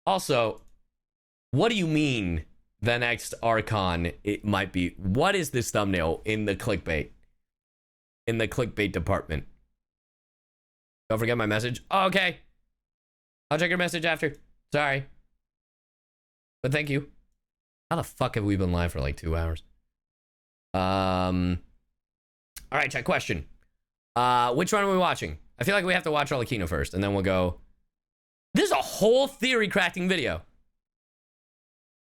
Also, what do you mean the next Archon it might be? What is this thumbnail in the clickbait? In the clickbait department. Don't forget my message. Oh, okay. I'll check your message after. Sorry. But thank you. How the fuck have we been live for like 2 hours? All right, chat question. Which one are we watching? I feel like we have to watch Arlecchino first, and then we'll go. This is a whole theory crafting video.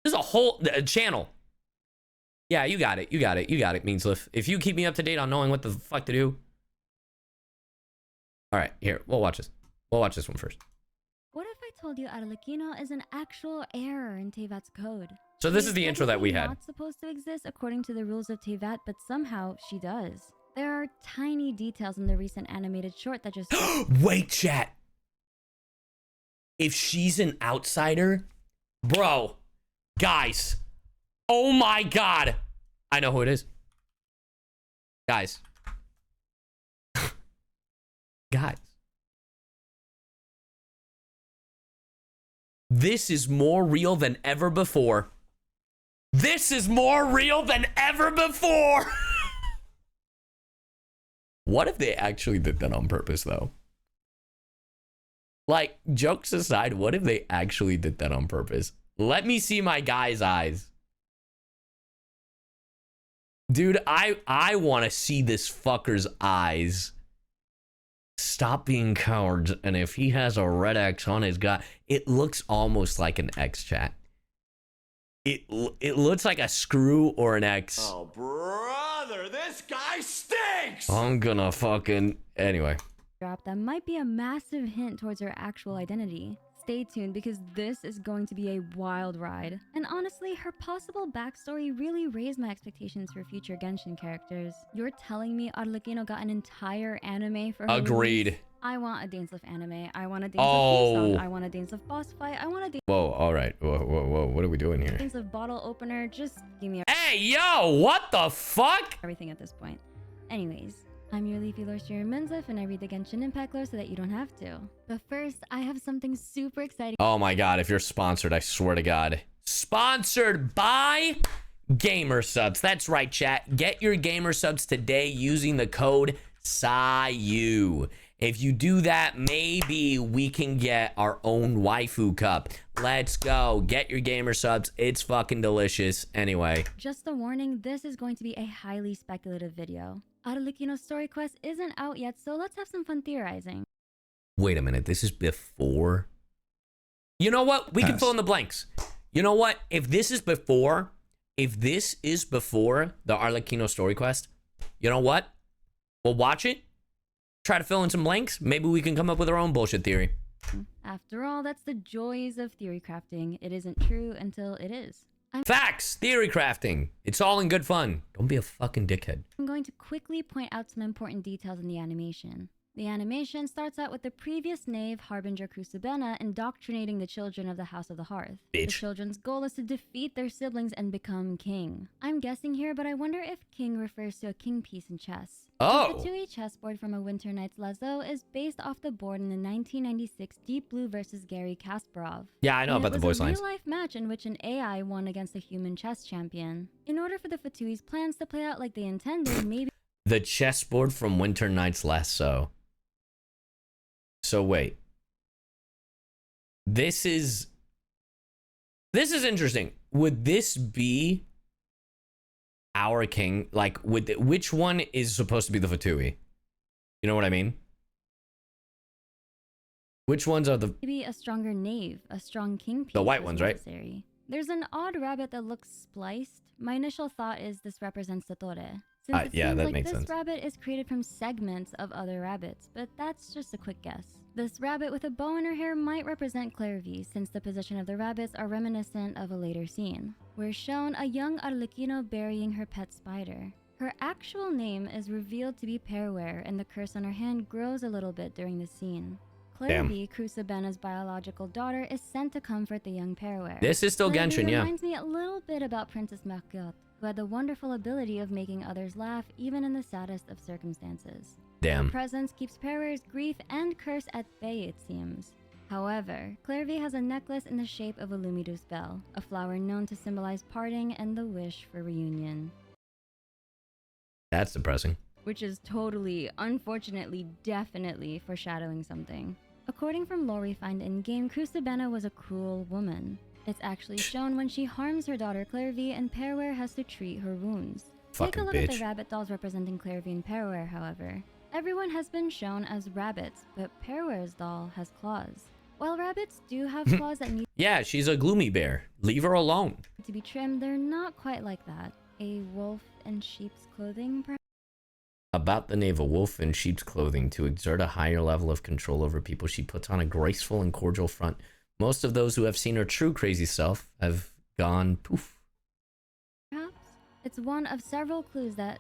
This is a whole channel. Yeah, you got it. You got it. You got it, Meansliff. If you keep me up to date on knowing what the fuck to do. All right, here. We'll watch this. We'll watch this one first. What if I told you Arlecchino is an actual error in Teyvat's code? So this is the intro that we had. Not supposed to exist according to the rules of Teyvat, but somehow she does. There are tiny details in the recent animated short that just... Wait, chat. If she's an outsider, bro, guys, oh my god, I know who it is. Guys. Guys. This is more real than ever before. This is more real than ever before. What if they actually did that on purpose, though? Like, jokes aside, what if they actually did that on purpose? Let me see my guy's eyes. Dude, I want to see this fucker's eyes. Stop being cowards. And if he has a red X on his guy, it looks almost like an X, chat. It looks like a screw or an X. Oh, brother, this guy stinks! I'm gonna fucking... Anyway. Drop that might be a massive hint towards her actual identity. Stay tuned because this is going to be a wild ride. And honestly, her possible backstory really raised my expectations for future Genshin characters. You're telling me Arlecchino got an entire anime for her Agreed. release? I want a Dainsleif anime. I want a Dainsleif theme song. I want a Dainsleif boss fight. I want a Whoa, all right. Whoa. What are we doing here? Dainsleif bottle opener. Just give me Hey, yo, what the fuck? everything at this point. Anyways, I'm your Leafy Lore streamer Menzif, and I read the Genshin Impact lore so that you don't have to. But first, I have something super exciting. Oh my god, if you're sponsored, I swear to god. Sponsored by Gamer Subs. That's right, chat. Get your Gamer Subs today using the code CyYu. If you do that, maybe we can get our own waifu cup. Let's go. Get your Gamer Subs. It's fucking delicious. Anyway. Just a warning, this is going to be a highly speculative video. Arlecchino's story quest isn't out yet, so let's have some fun theorizing. Wait a minute. This is before? You know what? We can fill in the blanks. You know what? If this is before the Arlecchino story quest, you know what? We'll watch it. Try to fill in some blanks. Maybe we can come up with our own bullshit theory. After all, that's the joys of theory crafting. It isn't true until it is. Facts! Theory crafting. It's all in good fun. Don't be a fucking dickhead. I'm going to quickly point out some important details in the animation. The animation starts out with the previous knave, Harbinger Crucibena, indoctrinating the children of the House of the Hearth. Bitch. The children's goal is to defeat their siblings and become king. I'm guessing here, but I wonder if king refers to a king piece in chess. Oh! The Fatui chessboard from A Winter Night's Lazo is based off the board in the 1996 Deep Blue vs. Gary Kasparov. Yeah, I know about the voice lines. It was a real-life match in which an AI won against a human chess champion. In order for the Fatui's plans to play out like they intended, maybe... The chessboard from Winter Night's Lasso. So wait. This is interesting. Would this be our king? Like, which one is supposed to be the Fatui? You know what I mean? Which ones are the... Maybe a stronger knave, a strong king piece. The white ones, right? Necessary. There's an odd rabbit that looks spliced. My initial thought is this represents the Torre. Since it yeah, seems that like makes this sense. rabbit is created from segments of other rabbits, but that's just a quick guess. This rabbit with a bow in her hair might represent Clairvy, since the position of the rabbits are reminiscent of a later scene. We're shown a young Arlecchino burying her pet spider. Her actual name is revealed to be Perware, and the curse on her hand grows a little bit during the scene. Clairvy, Crucibena's biological daughter, is sent to comfort the young Perware. This is still Genshin, yeah. Reminds me a little bit about Princess Marcotte, who had the wonderful ability of making others laugh even in the saddest of circumstances. Damn. Her presence keeps Perware's grief and curse at bay, it seems. However, Clairvy has a necklace in the shape of a Lumidus bell, a flower known to symbolize parting and the wish for reunion. That's depressing. Which is totally, unfortunately, definitely foreshadowing something. According from lore we find in-game, Crucibena was a cruel woman. It's actually shown when she harms her daughter Clairvy and Perware has to treat her wounds. Take a look at the rabbit dolls representing Clairvy and Perware, however. Everyone has been shown as rabbits, but Perware's doll has claws. While rabbits do have claws that need Yeah, she's a gloomy bear. Leave her alone. to be trimmed, they're not quite like that. A wolf in sheep's clothing, perhaps? About the navel, wolf in sheep's clothing, to exert a higher level of control over people, she puts on a graceful and cordial front. Most of those who have seen her true crazy self have gone poof. Perhaps? It's one of several clues that,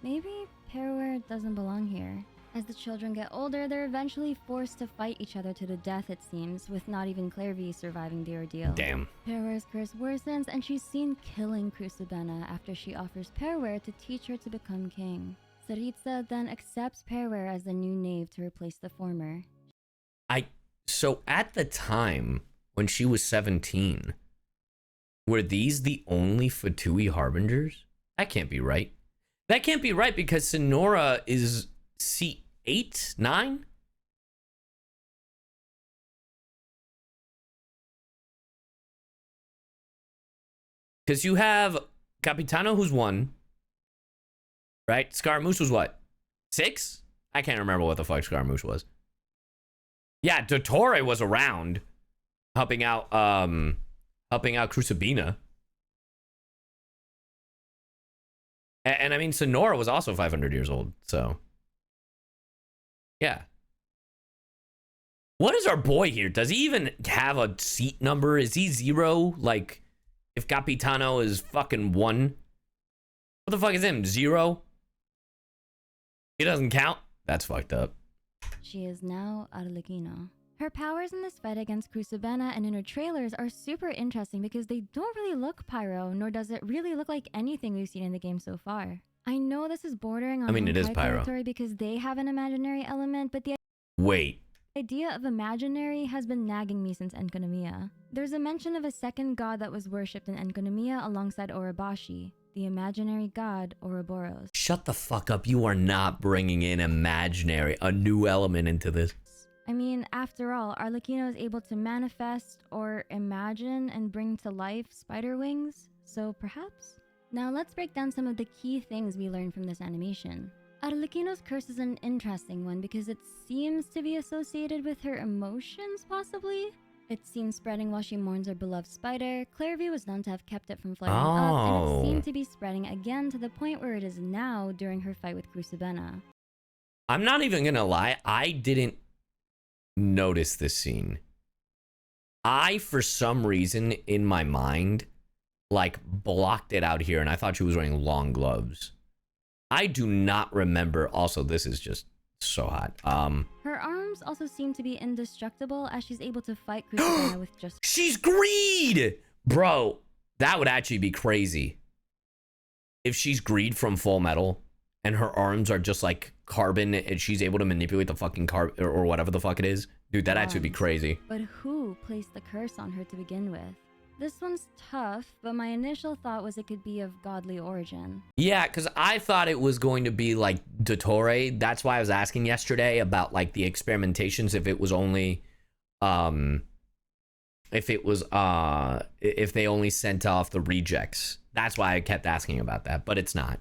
maybe Perware doesn't belong here. As the children get older, they're eventually forced to fight each other to the death, it seems, with not even Clairvy surviving the ordeal. Damn. Perware's curse worsens, and she's seen killing Crucibena after she offers Perware to teach her to become king. Saritsa then accepts Perware as the new knave to replace the former. So at the time when she was 17, were these the only Fatui harbingers? That can't be right. That can't be right because Sonora is seat 8, 9? Because you have Capitano, who's 1, right? Scaramouche was what? 6? I can't remember what the fuck Scaramouche was. Yeah, Dottore was around, helping out Crucibena. And I mean, Sonora was also 500 years old, so. Yeah. What is our boy here? Does he even have a seat number? Is he 0? Like, if Capitano is fucking 1? What the fuck is him? 0? He doesn't count? That's fucked up. She is now Arlecchino. Her powers in this fight against Crucibena and in her trailers are super interesting because they don't really look pyro, nor does it really look like anything we've seen in the game so far. I know this is bordering on it is Honkai pyro territory because they have an imaginary element, but the idea of imaginary has been nagging me since Enkanomiya. There's a mention of a second god that was worshipped in Enkanomiya alongside Orobashi, the imaginary god Ouroboros. Shut the fuck up. You are not bringing in imaginary, a new element into this. I mean, after all, Arlecchino is able to manifest or imagine and bring to life spider wings, so perhaps? Now let's break down some of the key things we learned from this animation. Arlecchino's curse is an interesting one because it seems to be associated with her emotions, possibly? It's seen spreading while she mourns her beloved spider. Clairvy was known to have kept it from flaring up, and it seemed to be spreading again to the point where it is now during her fight with Crucibena. I'm not even gonna lie, I didn't notice this scene. I, for some reason, in my mind, like, blocked it out here, and I thought she was wearing long gloves. I do not remember. Also, this is just so hot. Her arms also seem to be indestructible as she's able to fight Crucibena with just... She's greed! Bro, that would actually be crazy. If she's greed from Full Metal, and her arms are just like carbon, and she's able to manipulate the fucking carbon, or whatever the fuck it is. Dude, that actually would be crazy. But who placed the curse on her to begin with? This one's tough, but my initial thought was it could be of godly origin. Yeah, because I thought it was going to be like Dottore. That's why I was asking yesterday about like the experimentations, if it was only if they only sent off the rejects. That's why I kept asking about that, but it's not.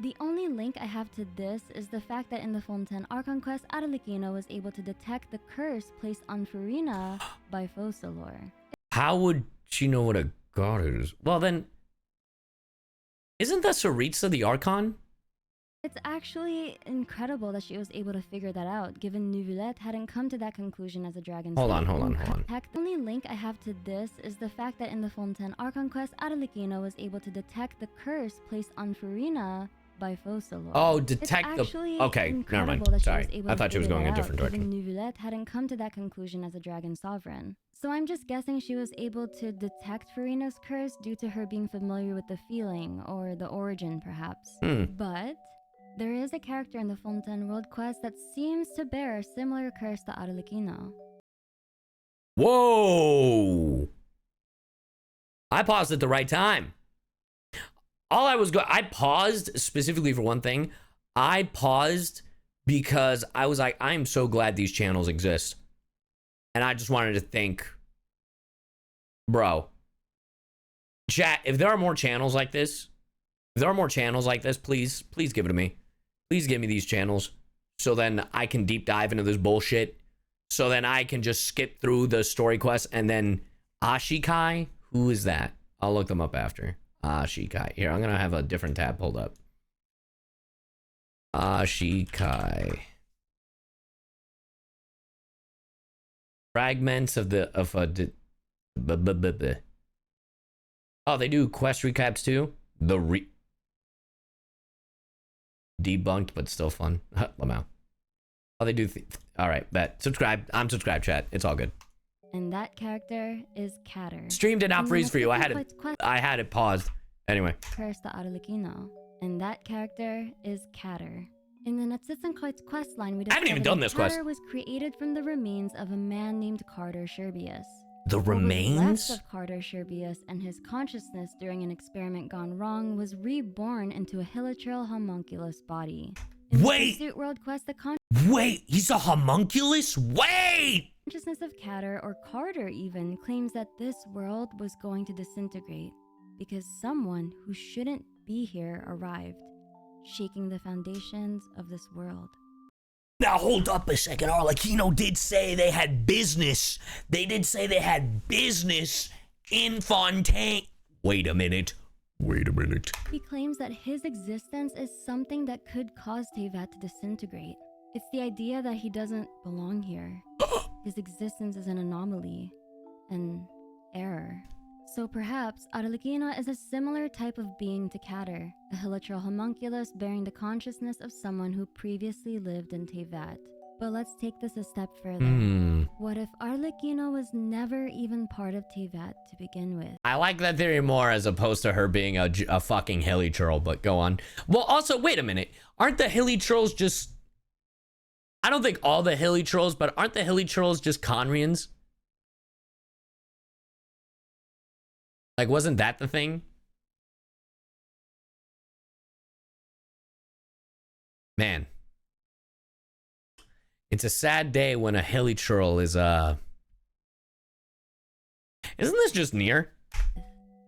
The only link I have to this is the fact that in the Fontaine Archon quest, Arlecchino was able to detect the curse placed on Furina by Focalor. How would she know what a god is? Well then, isn't that Saritsa the Archon? It's actually incredible that she was able to figure that out, given Neuvillette hadn't come to that conclusion as a dragon. Hold on. The only link I have to this is the fact that in the Fontaine Archon quest, Arlecchino was able to detect the curse placed on Furina by Focalor. Oh, detect the... Okay, never mind. Sorry. I thought she was going a different direction. Neuvillette hadn't come to that conclusion as a dragon sovereign. So I'm just guessing she was able to detect Furina's curse due to her being familiar with the feeling, or the origin perhaps. But there is a character in the Fontaine World quest that seems to bear a similar curse to Arlecchino. Whoa. I paused at the right time. I paused specifically for one thing. I paused because I was like, I am so glad these channels exist. And I just wanted to think, bro, chat, if there are more channels like this, please give it to me. Please give me these channels so then I can deep dive into this bullshit. So then I can just skip through the story quests. And then Ashikai, who is that? I'll look them up after. Ashikai. Here, I'm going to have a different tab pulled up. Ashikai. Fragments of the oh, they do quest recaps too. Debunked, but still fun. Lamau. Oh, they do. All right, bet. Subscribe. I'm subscribed, chat. It's all good. And that character is Catter. Stream did not freeze for you. I had it paused. Anyway. Curse the Arlequino. And that character is Catter. In the Natsitsenkreuz quest line, we I haven't even done this quest. Catter was created from the remains of a man named Carter Sherbius. The remains? What was left of Carter Sherbius and his consciousness during an experiment gone wrong was reborn into a hilichurl homunculus body. In Wait! the Pursuit World quest, the Wait, he's a homunculus? Wait! consciousness of Catter, or Carter even, claims that this world was going to disintegrate because someone who shouldn't be here arrived, shaking the foundations of this world. Now hold up a second. Arlequino did say they had business. They did say they had business in Fontaine. Wait a minute. He claims that his existence is something that could cause Tevat to disintegrate. It's the idea that he doesn't belong here. His existence is an anomaly, an error. So perhaps Arlequino is a similar type of being to Catter, a hilichurl homunculus bearing the consciousness of someone who previously lived in Tevat. But let's take this a step further. What if Arlequino was never even part of Tevat to begin with? I like that theory more as opposed to her being a fucking hilichurl, but go on. Well, also, wait a minute. Aren't the hilichurls just... I don't think all the hilichurls, but aren't the hilichurls just Conrians? Like, wasn't that the thing? Man. It's a sad day when a hilichurl is, Isn't this just Nier?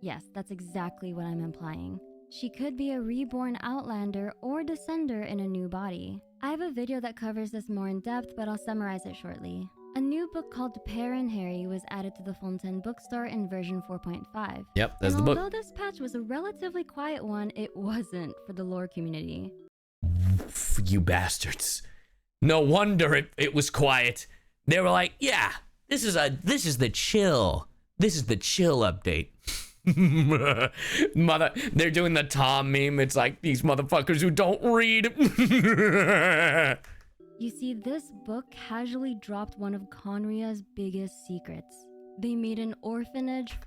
Yes, that's exactly what I'm implying. She could be a reborn Outlander or Descender in a new body. I have a video that covers this more in depth, but I'll summarize it shortly. A new book called Père and Harry was added to the Fontaine bookstore in version 4.5. Yep, that's the book. Although this patch was a relatively quiet one, it wasn't for the lore community. You bastards. No wonder it was quiet. They were like, yeah, this is the chill update. They're doing the Tom meme. It's like these motherfuckers who don't read. You see, this book casually dropped one of Conria's biggest secrets. They made an orphanage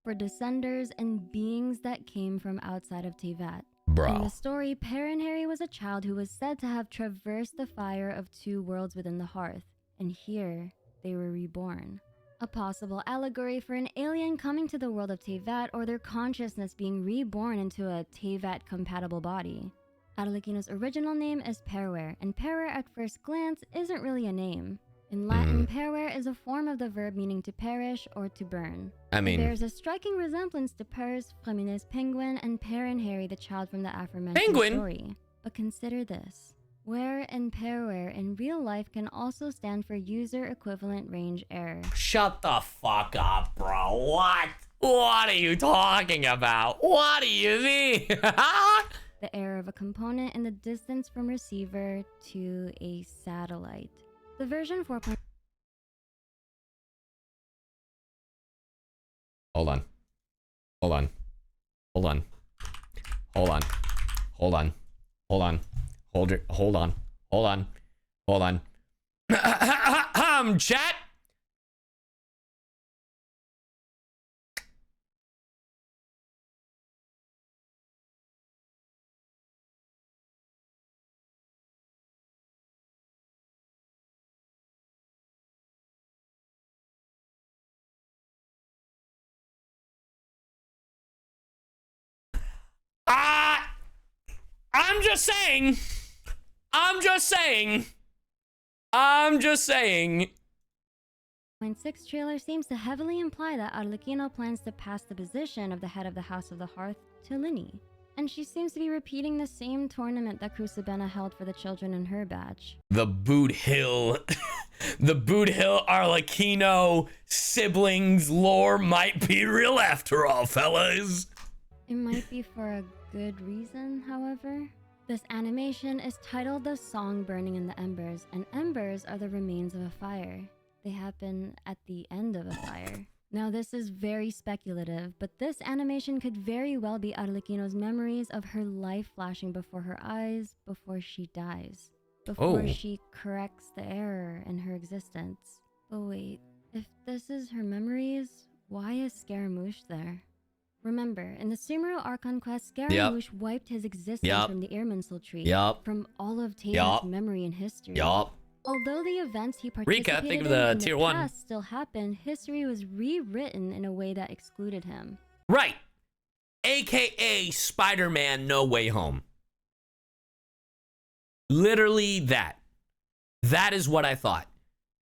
for descenders and beings that came from outside of Tevat. Bro. In the story, Père and Harry was a child who was said to have traversed the fire of two worlds within the hearth, and here they were reborn. A possible allegory for an alien coming to the world of Tevat, or their consciousness being reborn into a Tevat-compatible body. Arlequino's original name is Perwer, and Perwer at first glance isn't really a name. In Latin, perwer is a form of the verb meaning to perish or to burn. I mean... There's a striking resemblance to Pers, Frémine's penguin, and Père and Harry, the child from the aforementioned Penguin? story. But consider this. Where and Perwer in real life can also stand for user equivalent range error. Shut the fuck up, bro. What? What are you talking about? What do you mean? The error of a component in the distance from receiver to a satellite. The version 4. Hold on. Hold on. Hold on. Hold on. Hold on. Hold on. Hold it. Hold on. Hold on. Hold on. Chat. I'm just saying. I'm just saying. 6 trailer seems to heavily imply that Arlecchino plans to pass the position of the head of the House of the Hearth to Linny. And she seems to be repeating the same tournament that Crusabena held for the children in her batch. The Boot Hill, the Boot Hill Arlecchino siblings lore might be real after all, fellas. It might be for a good reason, however. This animation is titled The Song Burning in the Embers, and embers are the remains of a fire. They happen at the end of a fire. Now this is very speculative, but this animation could very well be Arlecchino's memories of her life flashing before her eyes before she dies. Before she corrects the error in her existence. But wait, if this is her memories, why is Scaramouche there? Remember, in the Sumeru Archon quest, Scaramouche wiped his existence from the Irminsul tree, from all of Teyvat's memory and history. Although the events he participated in the tier past still happened, history was rewritten in a way that excluded him. Right. AKA Spider-Man No Way Home. Literally that. That is what I thought.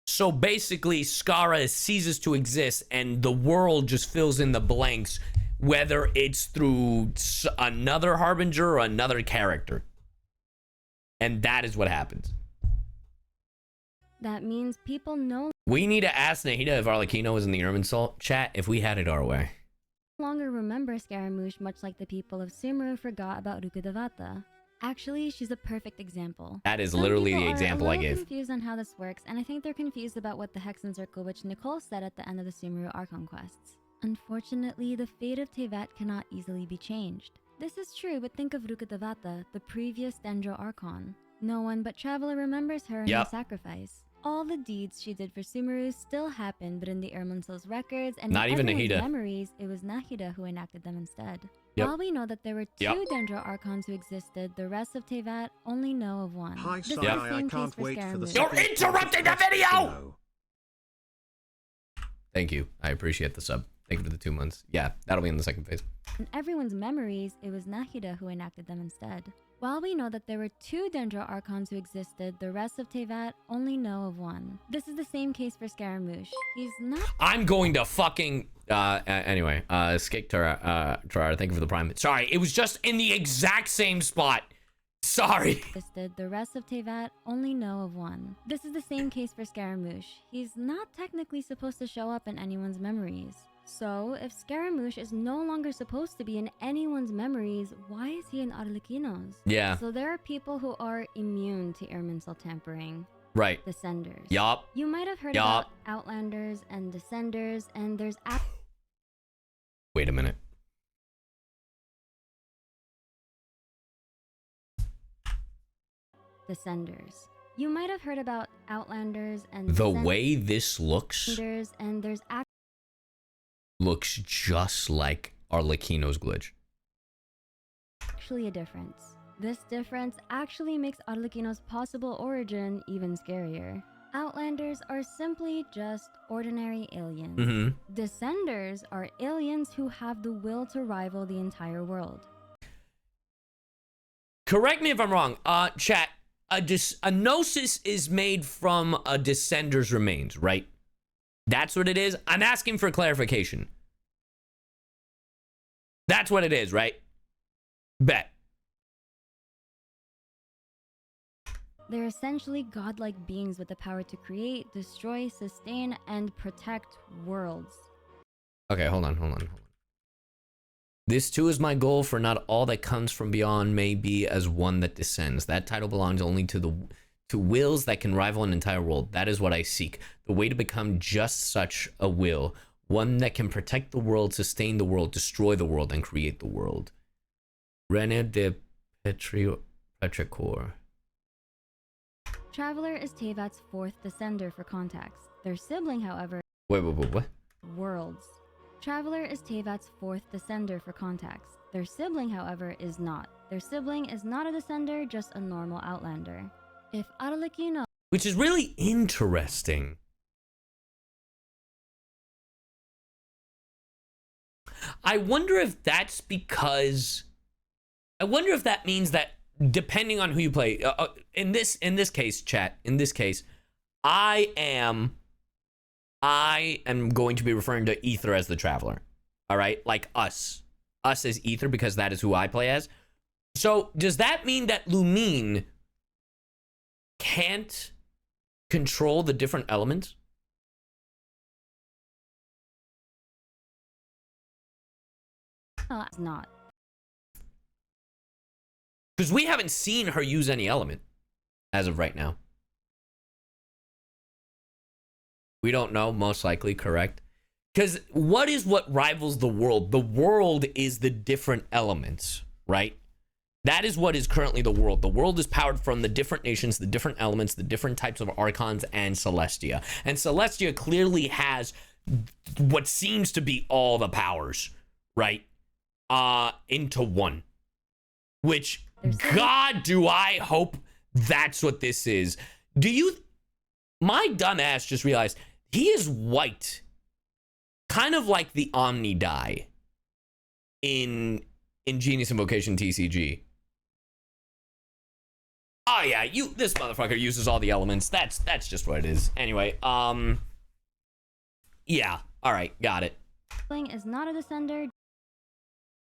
So basically, Skara ceases to exist and the world just fills in the blanks, whether it's through another Harbinger or another character. And that is what happens. That means people no We need to ask Nahida if Arlecchino was in the Irminsul chat if we had it our way. longer remember Scaramouche, much like the people of Sumeru forgot about Rukkhadevata. Actually, she's a perfect example. That is Some literally people the example I are a gave. little confused on how this works, and I think they're confused about what the Hexen Circle, which Nicole said at the end of the Sumeru Archon quests. Unfortunately, the fate of Teyvat cannot easily be changed. This is true, but think of Rukkhadevata, the previous Dendro Archon. No one but Traveler remembers her and her sacrifice. All the deeds she did for Sumeru still happened, but in the Irminsul's records and Not in even everyone's Nahida. memories, it was Nahida who enacted them instead. Yep. While we know that there were two Dendro Archons who existed, the rest of Teyvat only know of one. Hi, This is sorry, the I same can't case for wait for the Scaramouche. You're second interrupting the podcast, video! you know. Thank you. I appreciate the sub. Thank you for the 2 months. Yeah, that'll be in the second phase. In everyone's memories, it was Nahida who enacted them instead. While we know that there were two Dendro Archons who existed, the rest of Teyvat only know of one. This is the same case for Scaramouche. He's not I'm going to fucking... anyway, Skik Tara, thank you for the prime. Sorry, it was just in the exact same spot. Sorry. existed, the rest of Teyvat only know of one. This is the same case for Scaramouche. He's not technically supposed to show up in anyone's memories. So, if Scaramouche is no longer supposed to be in anyone's memories, why is he in Arlecchino's? Yeah, So there are people who are immune to Irminsul tampering. right. Descenders. Yup. You might have heard Yup. about Outlanders and Descenders, and there's Wait a minute. Descenders. You might have heard about Outlanders and The way this looks Descenders, and there's looks just like Arlecchino's glitch. actually a difference. This difference actually makes Arlecchino's possible origin even scarier. Outlanders are simply just ordinary aliens. Mm-hmm. Descenders are aliens who have the will to rival the entire world. Correct me if I'm wrong. Chat. A gnosis is made from a descender's remains, right? That's what it is. I'm asking for clarification. That's what it is, right? Bet. They're essentially godlike beings with the power to create, destroy, sustain, and protect worlds. Okay, hold on. This too is my goal, for not all that comes from beyond may be as one that descends. That title belongs only to wills that can rival an entire world. That is what I seek. The way to become just such a will. One that can protect the world, sustain the world, destroy the world, and create the world. Rene de Petrichor. Traveler is Teyvat's fourth descender for context. Their sibling, however, Wait, what? worlds. Traveler is Teyvat's fourth descender for context. Their sibling, however, is not. Their sibling is not a descender, just a normal outlander. If Arlecchino Which is really interesting. I wonder if that's because I wonder if that means that depending on who you play, in this case, chat, in this case, I am going to be referring to Ether as the Traveler. All right, like us as Ether, because that is who I play as. So does that mean that Lumine can't control the different elements? No, it's not. Because we haven't seen her use any element as of right now. We don't know, most likely, correct? Because what rivals the world? The world is the different elements, right? That is what is currently the world. The world is powered from the different nations, the different elements, the different types of Archons, and Celestia. And Celestia clearly has what seems to be all the powers, right? Into one. Which, God, do I hope that's what this is. My dumb ass just realized he is white. Kind of like the Omni die in Genius Invocation TCG. Oh yeah, this motherfucker uses all the elements. That's just what it is. Anyway, yeah. All right, got it. Is not a Descender,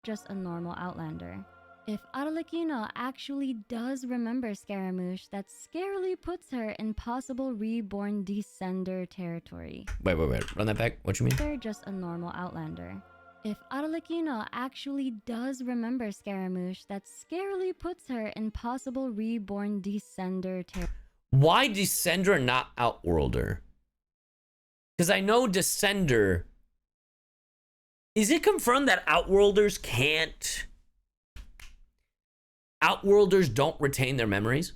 just a normal Outlander. If Arlequino actually does remember Scaramouche, that scarily puts her in possible reborn Descender territory. Wait. Run that back. What you mean? They're just a normal Outlander. If Arlequino actually does remember Scaramouche, that scarily puts her in possible reborn Descender territory. Why Descender, not Outworlder? Because I know Descender... Is it confirmed that Outworlders can't... Outworlders don't retain their memories?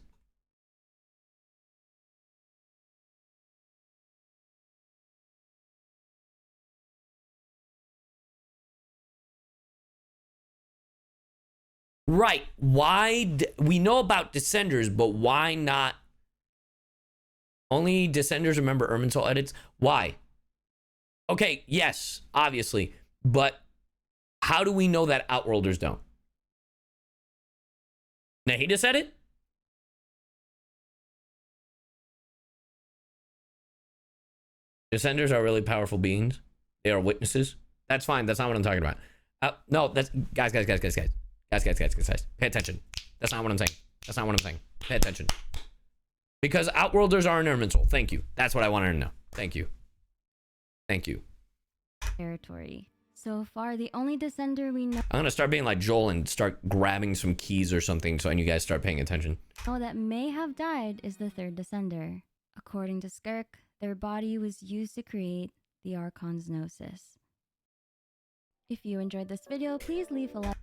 Right. We know about Descenders, but why not? Only Descenders remember Irminsul edits? Why? Okay, yes, obviously. But how do we know that Outworlders don't? Nahida said it? Descenders are really powerful beings. They are witnesses. That's fine. That's not what I'm talking about. No, that's... Guys. Pay attention. That's not what I'm saying. Pay attention. Because Outworlders are an Irminsul. Thank you. That's what I wanted to know. Thank you. Territory. So far, the only Descender we know I'm gonna start being like Joel and start grabbing some keys or something so you guys start paying attention. that may have died is the third Descender. According to Skirk, their body was used to create the Archon's Gnosis. If you enjoyed this video, please leave a like.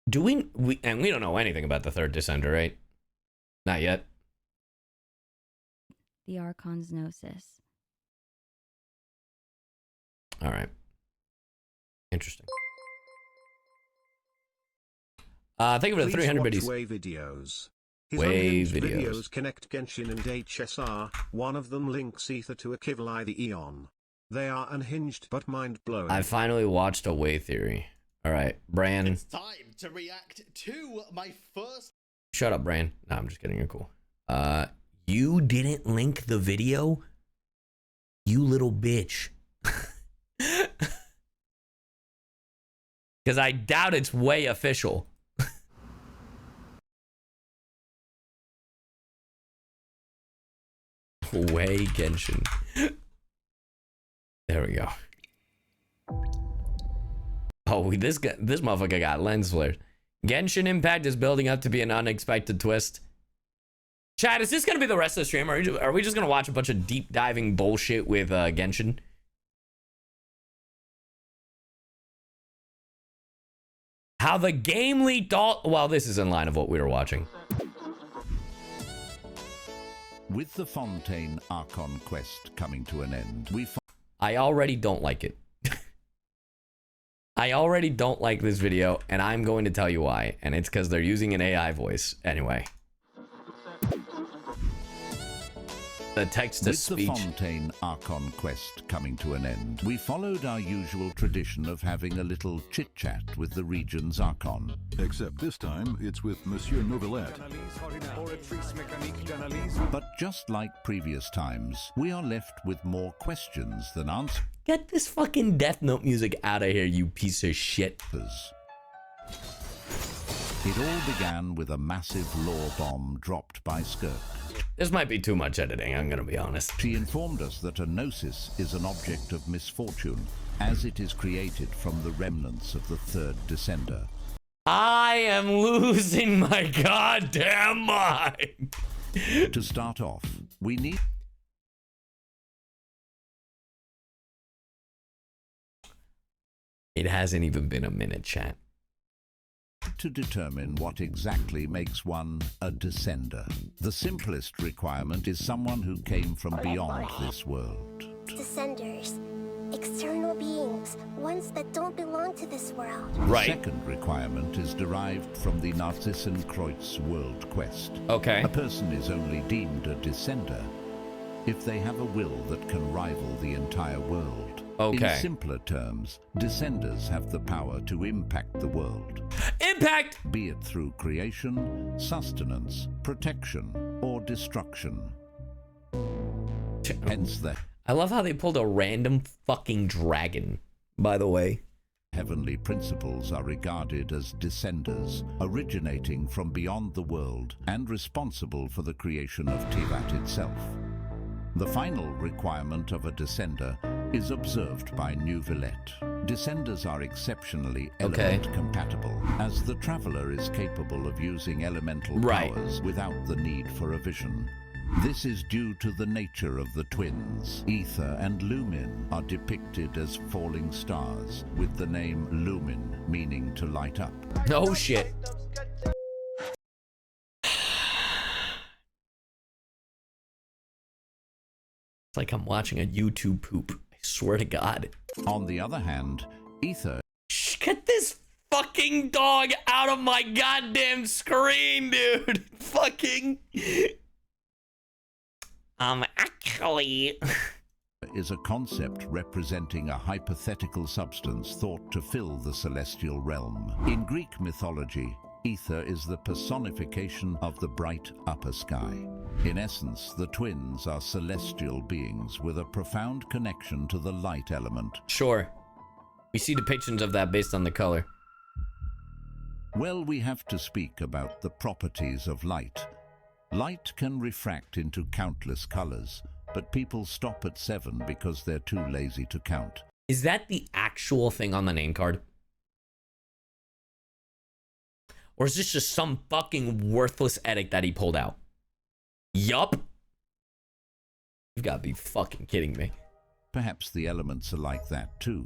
We don't know anything about the third Descender, right? Not yet. The Archon's Gnosis. All right. Interesting. Thank you for the 300 biddies. Wave videos. His Wave unhinged videos. videos connect Genshin and HSR. One of them links Ether to a Kivali the Eon. They are unhinged but mind-blowing. I finally watched a Way Theory. All right, Bran. It's time to react to my first... Shut up, Bran. No, I'm just kidding. You're cool. You didn't link the video? You little bitch. Because I doubt it's way official. Way Genshin. There we go. Oh, this motherfucker got lens flares. Genshin Impact is building up to be an unexpected twist. Chat, is this gonna be the rest of the stream? Are we just gonna watch a bunch of deep diving bullshit with Genshin? How the game leaked all... Well, this is in line of what we were watching. With the Fontaine Archon quest coming to an end, I already don't like it. I already don't like this video, and I'm going to tell you why. And it's because they're using an AI voice. Anyway. The text to With the speech. Fontaine Archon quest coming to an end, we followed our usual tradition of having a little chit-chat with the region's Archon. Except this time, it's with Monsieur Novelette. But just like previous times, we are left with more questions than answers. Get this fucking Death Note music out of here, you piece of shit. It all began with a massive lore bomb dropped by Skirk. This might be too much editing, I'm gonna be honest. She informed us that a gnosis is an object of misfortune, as it is created from the remnants of the third descender. I am losing my goddamn mind. To start off, we need It hasn't even been a minute, chat. to determine what exactly makes one a descender. The simplest requirement is someone who came from beyond this world. Descenders. External beings. Ones that don't belong to this world. The Right. second requirement is derived from the Narcissenkreuz world quest. Okay. A person is only deemed a descender if they have a will that can rival the entire world. Okay. In simpler terms, descenders have the power to impact the world, Impact! be it through creation, sustenance, protection, or destruction. Hence the I love how they pulled a random fucking dragon, by the way. heavenly principles are regarded as descenders, originating from beyond the world and responsible for the creation of Tivat itself. The final requirement of a descender is observed by Novelette. Descenders are exceptionally element compatible, as the traveler is capable of using elemental powers without the need for a vision. This is due to the nature of the twins. Ether and Lumin are depicted as falling stars, with the name Lumin meaning to light up. Oh shit. It's like I'm watching a YouTube poop. I swear to God. On the other hand, Ether Shh, get this fucking dog out of my goddamn screen, dude. Fucking. Actually. is a concept representing a hypothetical substance thought to fill the celestial realm. In Greek mythology, Ether is the personification of the bright upper sky. In essence, the twins are celestial beings with a profound connection to the light element. Sure. We see depictions of that based on the color. Well, we have to speak about the properties of light. Light can refract into countless colors, but people stop at 7 because they're too lazy to count. Is that the actual thing on the name card? Or is this just some fucking worthless edit that he pulled out? Yup. You've got to be fucking kidding me. Perhaps the elements are like that too.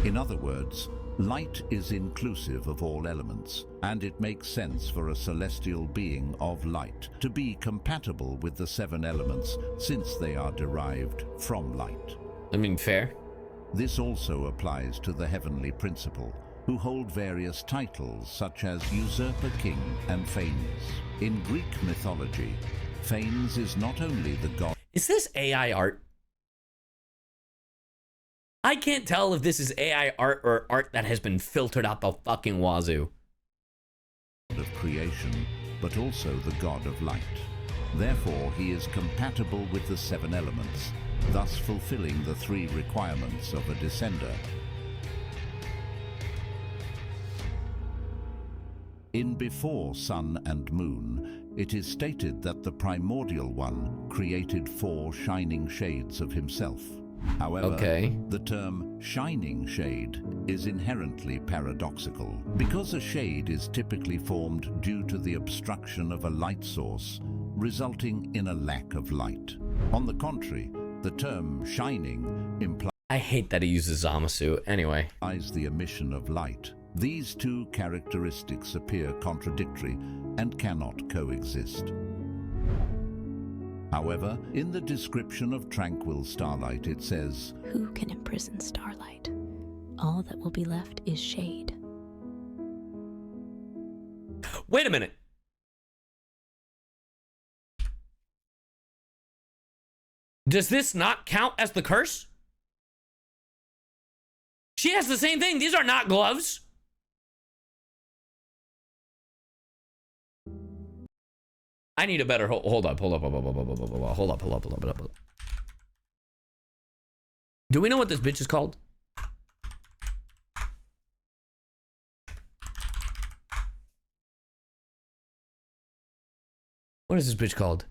In other words, light is inclusive of all elements, and it makes sense for a celestial being of light to be compatible with the 7 elements since they are derived from light. I mean, fair. This also applies to the heavenly principle, who hold various titles such as Usurper King and Phanes. In Greek mythology, Phanes is not only the god Is this AI art? I can't tell if this is AI art or art that has been filtered out the fucking wazoo. of creation, but also the god of light. Therefore, he is compatible with the 7 elements, thus fulfilling the 3 requirements of a descender. In Before Sun and Moon, it is stated that the primordial one created 4 shining shades of himself. However, the term shining shade is inherently paradoxical, because a shade is typically formed due to the obstruction of a light source, resulting in a lack of light. On the contrary, the term shining implies I hate that he uses Zamasu. Anyway. the emission of light. These 2 characteristics appear contradictory and cannot coexist. However, in the description of tranquil starlight it says, "Who can imprison starlight? All that will be left is shade." Wait a minute. Does this not count as the curse? She has the same thing. These are not gloves. I need a better hold up. Do we know what this bitch is called? What is this bitch called?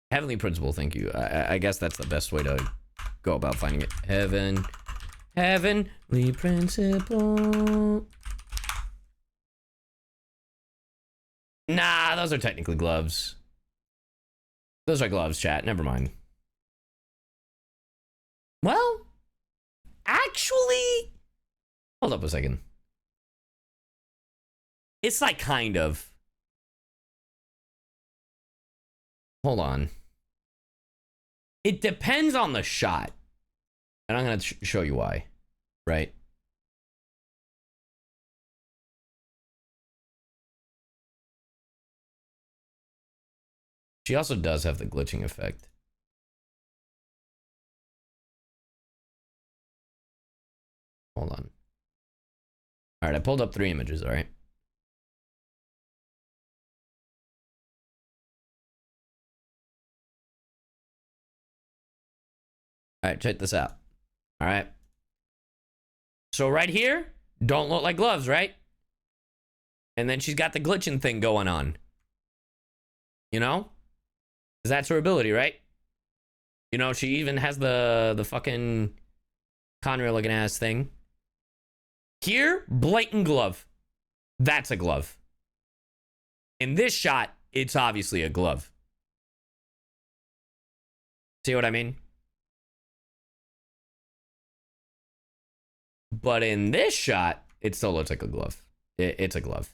Heavenly Principle, thank you. I guess that's the best way to go about finding it. Heavenly Principle. Nah, those are technically gloves. Those are gloves, chat. Never mind. Well, actually, hold up a second. It's like kind of. Hold on. It depends on the shot. And I'm going to show you why. Right? She also does have the glitching effect. Hold on. All right, I pulled up 3 images, all right? All right, check this out. All right. So right here, don't look like gloves, right? And then she's got the glitching thing going on. You know? Because that's her ability, right? You know, she even has the fucking Conrail looking ass thing. Here, blatant glove. That's a glove. In this shot, it's obviously a glove. See what I mean? But in this shot, it still looks like a glove. It's a glove.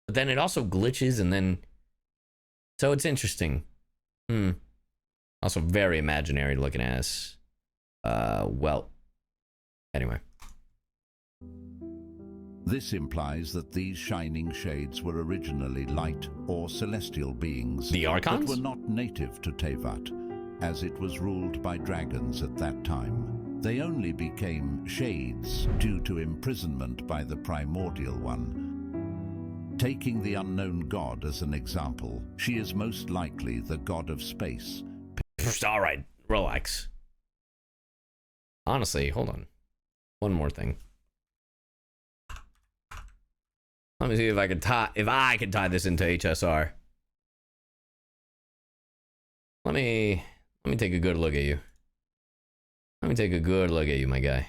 But then it also glitches and then... So it's interesting. Also very imaginary looking ass. Well. Anyway. This implies that these shining shades were originally light or celestial beings. The Archons? That were not native to Tevat, as it was ruled by dragons at that time. They only became shades due to imprisonment by the primordial one. Taking the unknown god as an example, she is most likely the god of space. All right, relax. Honestly, hold on. One more thing. Let me see if I can tie this into HSR. Let me take a good look at you. Let me take a good look at you, my guy.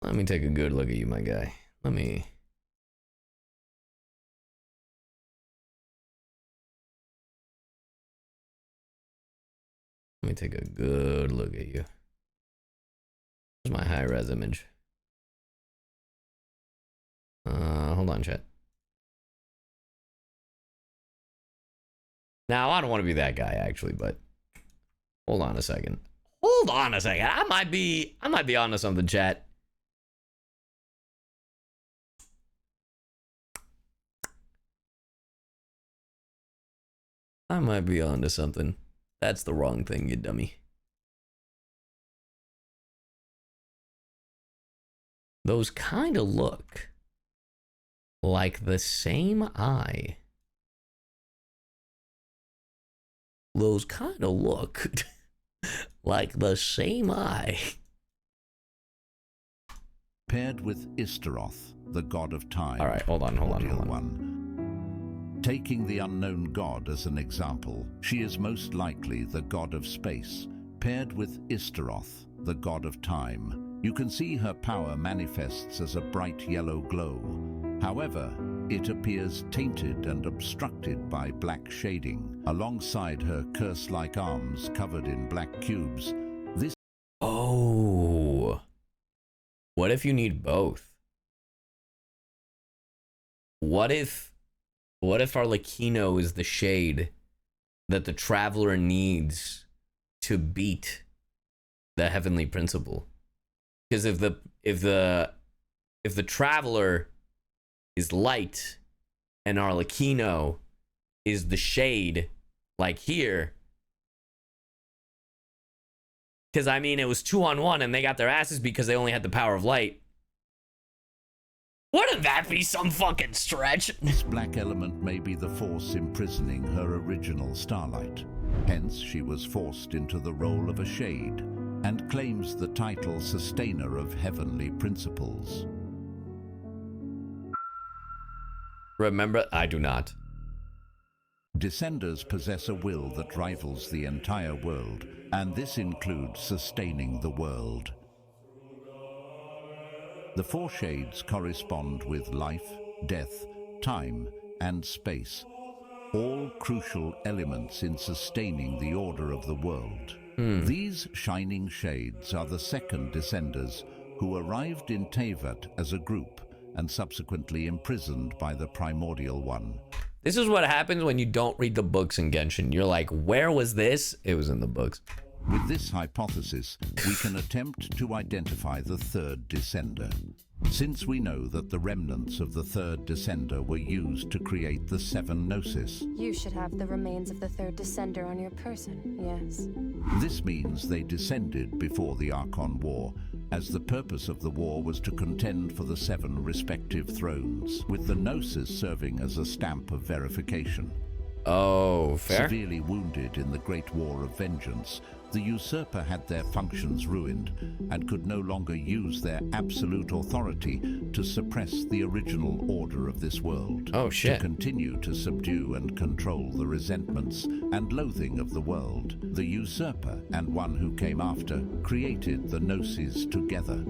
Let me take a good look at you, my guy. Let me take a good look at you. Where's my high-res image? Hold on, chat. Now, I don't want to be that guy, actually, but hold on a second. Hold on a second. I might be onto something, chat. I might be onto something. That's the wrong thing, you dummy. Those kind of look like the same eye. Those kind of look like the same eye. Paired with Istaroth, the god of time. All right, hold on. Taking the unknown god as an example, she is most likely the god of space. Paired with Istaroth, the god of time, you can see her power manifests as a bright yellow glow. However, it appears tainted and obstructed by black shading, alongside her curse-like arms covered in black cubes. Oh. What if you need both? What if Arlecchino is the shade that the Traveler needs to beat the Heavenly Principle? Because if the Traveler is light and Arlecchino is the shade, like here. Because, I mean, it was 2-on-1 and they got their asses because they only had the power of light. Wouldn't that be some fucking stretch? This black element may be the force imprisoning her original starlight. Hence, she was forced into the role of a shade and claims the title Sustainer of Heavenly Principles. Remember, I do not. Descenders possess a will that rivals the entire world, and this includes sustaining the world. The four shades correspond with life, death, time, and space, all crucial elements in sustaining the order of the world. These shining shades are the second Descenders who arrived in Teyvat as a group and subsequently imprisoned by the Primordial One. This is what happens when you don't read the books in Genshin. You're like, where was this? It was in the books. With this hypothesis, we can attempt to identify the third Descender. Since we know that the remnants of the third Descender were used to create the 7 Gnosis. You should have the remains of the third Descender on your person, yes. This means they descended before the Archon War, as the purpose of the war was to contend for the 7 respective thrones, with the Gnosis serving as a stamp of verification. Oh, fair. Severely wounded in the Great War of Vengeance, the usurper had their functions ruined and could no longer use their absolute authority to suppress the original order of this world. Oh, shit. To continue to subdue and control the resentments and loathing of the world, the usurper and one who came after created the Gnosis together.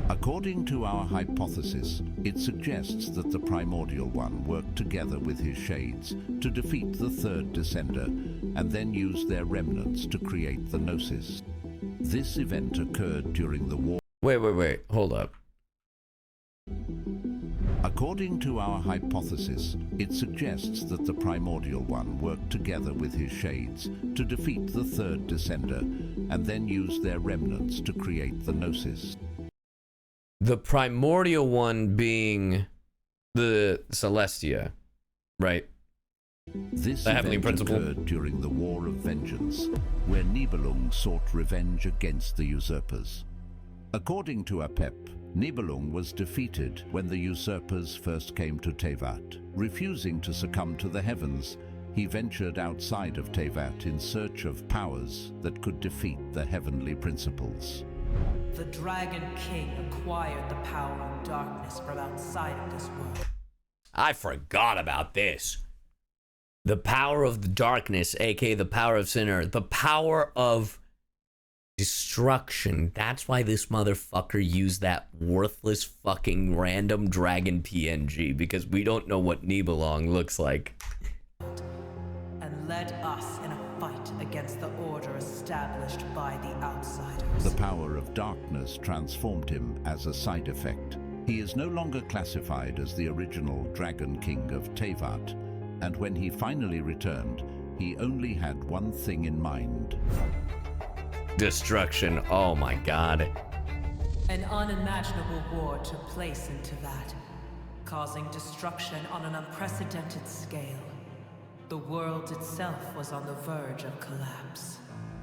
According to our hypothesis, it suggests that the Primordial One worked together with his shades to defeat the third Descender and then used their remnants to create the Gnosis. This event occurred during the war. Wait, hold up. According to our hypothesis, it suggests that the Primordial One worked together with his shades to defeat the third Descender and then used their remnants to create the Gnosis. The Primordial One being the Celestia, right? This The Heavenly event Principle occurred during the War of Vengeance, where Nibelung sought revenge against the usurpers. According to APPAREL, Nibelung was defeated when the usurpers first came to Teyvat. Refusing to succumb to the heavens, he ventured outside of Teyvat in search of powers that could defeat the heavenly principles. The Dragon King acquired the power of darkness from outside of this world. I forgot about this. The power of the darkness, aka the power of sinner, the power of destruction. That's why this motherfucker used that worthless fucking random dragon PNG, because we don't know what Nibelung looks like. And led us in a fight against the order established by the outsiders. The power of darkness transformed him as a side effect. He is no longer classified as the original Dragon King of Teyvat, and when he finally returned, he only had one thing in mind. Destruction. Oh my god. An unimaginable war took place in Teyvat, causing destruction on an unprecedented scale. The world itself was on the verge of collapse.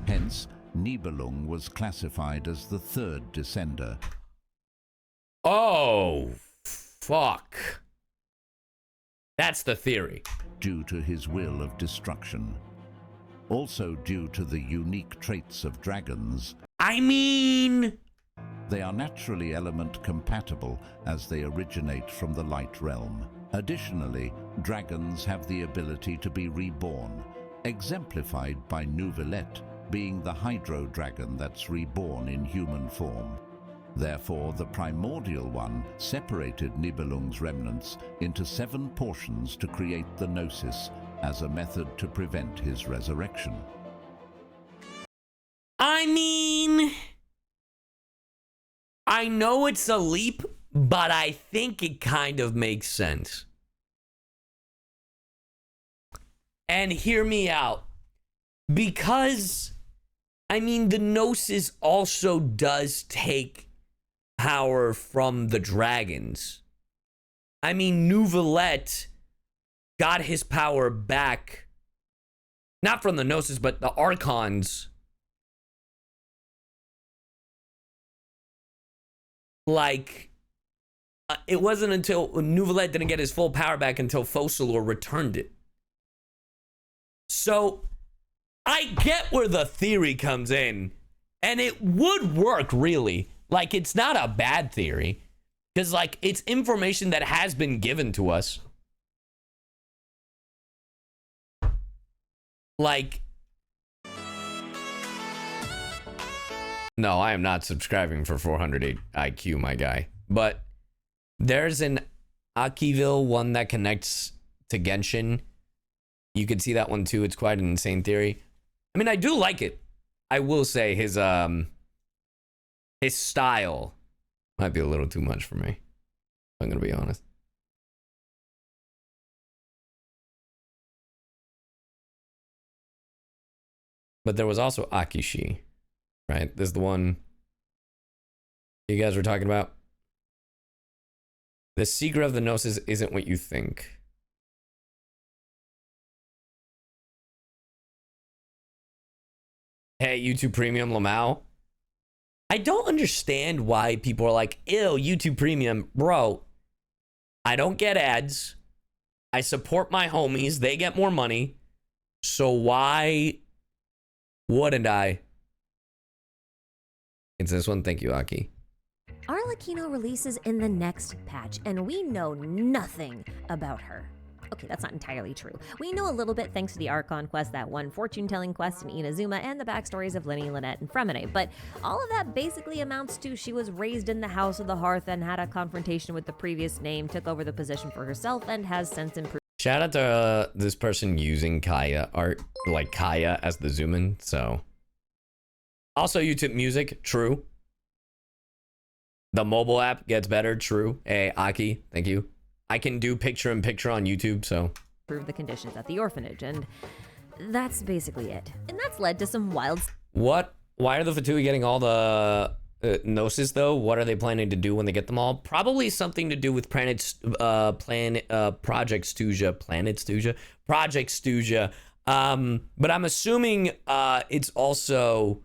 Hence, Nibelung was classified as the third Descender. Oh, fuck. That's the theory. Due to his will of destruction. Also due to the unique traits of dragons. I mean, they are naturally element compatible as they originate from the light realm. Additionally, dragons have the ability to be reborn, exemplified by Neuvillette being the Hydro Dragon that's reborn in human form. Therefore, the Primordial One separated Nibelung's remnants into 7 portions to create the Gnosis as a method to prevent his resurrection. I mean, I know it's a leap, but I think it kind of makes sense. And hear me out. Because, I mean, the Gnosis also does take power from the dragons. I mean, Nouvellette got his power back, not from the Gnosis, but the Archons. Like, it wasn't until Nouvellette didn't get his full power back until Focalor returned it. So, I get where the theory comes in, and it would work, really. Like, it's not a bad theory, because, like, it's information that has been given to us. Like, no, I am not subscribing for 400 IQ, my guy. But there's an Akiville one that connects to Genshin. You could see that one too. It's quite an insane theory. I mean, I do like it. I will say his style might be a little too much for me. I'm gonna be honest. But there was also Akishi, right? There's the one you guys were talking about. The secret of the Gnosis isn't what you think. Hey, YouTube Premium Lamau. I don't understand why people are like, ew, YouTube Premium. Bro, I don't get ads. I support my homies. They get more money. So why wouldn't I? It's this one. Thank you, Aki. Arlecchino releases in the next patch, and we know nothing about her. Okay, that's not entirely true. We know a little bit thanks to the Archon quest, that one fortune-telling quest in Inazuma, and the backstories of Lenny, Lynette, and Fremine, but all of that basically amounts to she was raised in the House of the Hearth and had a confrontation with the previous name, took over the position for herself, and has since improved. Shout out to this person using Kaya art, like Kaya as the zoom in, so. Also, YouTube music, true. The mobile app gets better, true. Hey, Aki, thank you. I can do picture-in-picture on YouTube, so. Improve the conditions at the orphanage, and that's basically it. And that's led to some wild... What? Why are the Fatui getting all the Gnosis, though? What are they planning to do when they get them all? Probably something to do with Project Stuja. But I'm assuming it's also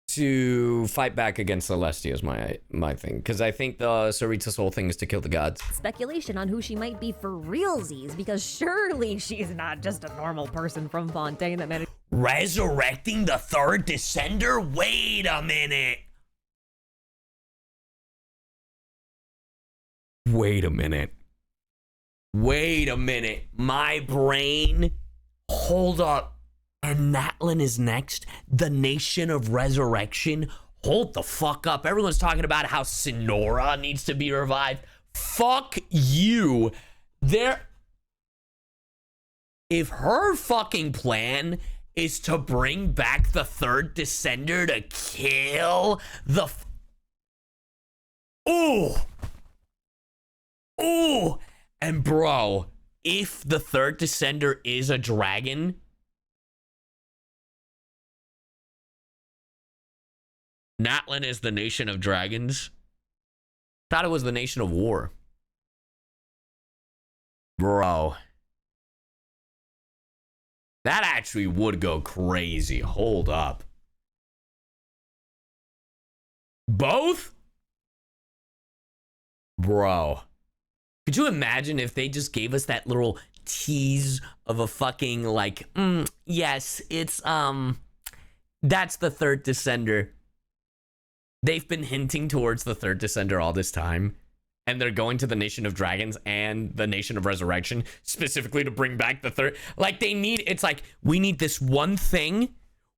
to fight back against Celestia is my thing, because I think the Sarita's whole thing is to kill the gods. Speculation on who she might be for realsies, because surely she's not just a normal person from Fontaine that managed... Resurrecting the third Descender? Wait a minute. Wait a minute. Wait a minute. My brain. Hold up. And Natlin is next? The Nation of Resurrection? Hold the fuck up. Everyone's talking about how Sonora needs to be revived. Fuck you. If her fucking plan is to bring back the third Descender to kill the... Ooh. Ooh. And bro, if the third Descender is a dragon... Natlin is the Nation of Dragons. Thought it was the Nation of War. Bro. That actually would go crazy. Hold up. Both? Bro. Could you imagine if they just gave us that little tease of a fucking like, yes, it's, that's the third Descender. They've been hinting towards the third Descender all this time. And they're going to the Nation of Dragons and the Nation of Resurrection specifically to bring back the third. Like, they need, it's like, we need this one thing.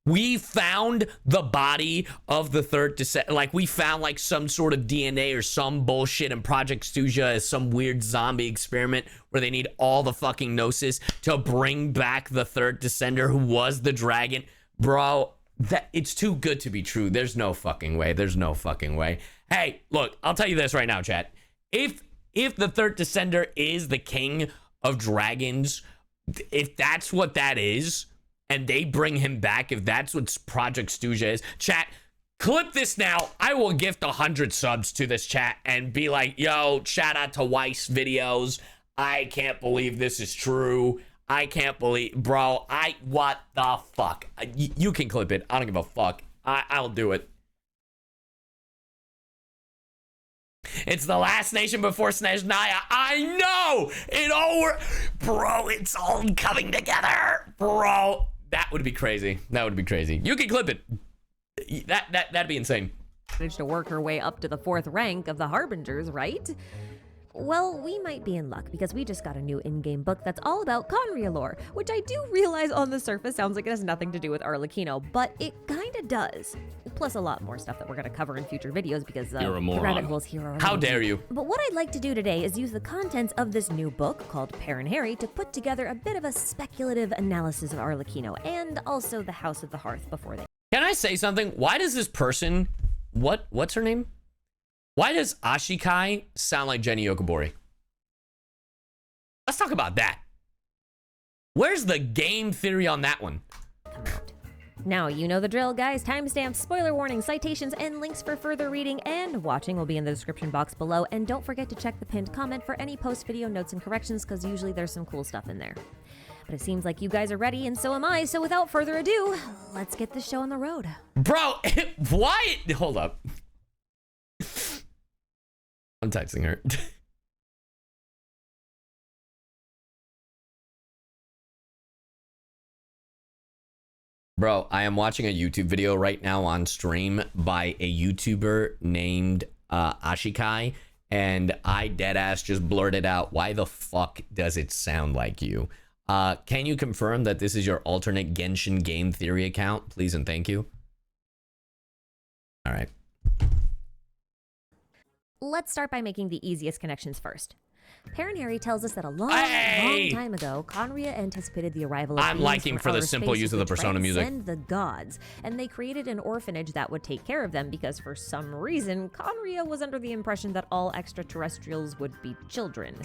We found the body of the third Descender. Like, we found, like, some sort of DNA or some bullshit in Project Stuja as some weird zombie experiment where they need all the fucking Gnosis to bring back the third Descender who was the dragon. Bro, that it's too good to be true. There's no fucking way. There's no fucking way. Hey, look, I'll tell you this right now, chat. If the third Descender is the king of dragons, if that's what that is, and they bring him back, if that's what Project Stuja is, chat, Clip this now. I will gift 100 subs to this chat and be like, yo, shout out to Weiss videos. I can't believe this is true. I can't believe, bro, what the fuck? You can clip it. I don't give a fuck. I'll do it. It's the last nation before Snezhnaya. I know! It all bro, it's all coming together. Bro, that would be crazy. That would be crazy. You can clip it. That'd be insane. Managed to work her way up to the 4th rank of the Harbingers, right? Well, we might be in luck because we just got a new in-game book that's all about Conria lore, which I do realize on the surface sounds like it has nothing to do with Arlecchino, but it kinda does. Plus a lot more stuff that we're gonna cover in future videos because You're a the moron. rabbit holes here are How amazing. dare you? But what I'd like to do today is use the contents of this new book called Parent Harry to put together a bit of a speculative analysis of Arlecchino and also the House of the Hearth before they. Can I say something? Why does this person, what's her name? Why does Ashikai sound like Jenny Yokobori? Let's talk about that. Where's the game theory on that one? Come out. Now, you know the drill, guys. Timestamps, spoiler warnings, citations, and links for further reading and watching will be in the description box below. And don't forget to check the pinned comment for any post-video notes and corrections, because usually there's some cool stuff in there. But it seems like you guys are ready, and so am I. So without further ado, let's get this show on the road. Bro, why? Hold up. I'm texting her. Bro, I am watching a YouTube video right now on stream by a YouTuber named Ashikai, and I deadass just blurted out, why the fuck does it sound like you? Can you confirm that this is your alternate Genshin game theory account? Please and thank you. All right. Let's start by making the easiest connections first. Parent Harry tells us that a long time ago, Conria anticipated the arrival of I'm liking for the simple use of the Persona music. And the gods, and they created an orphanage that would take care of them because for some reason, Conria was under the impression that all extraterrestrials would be children.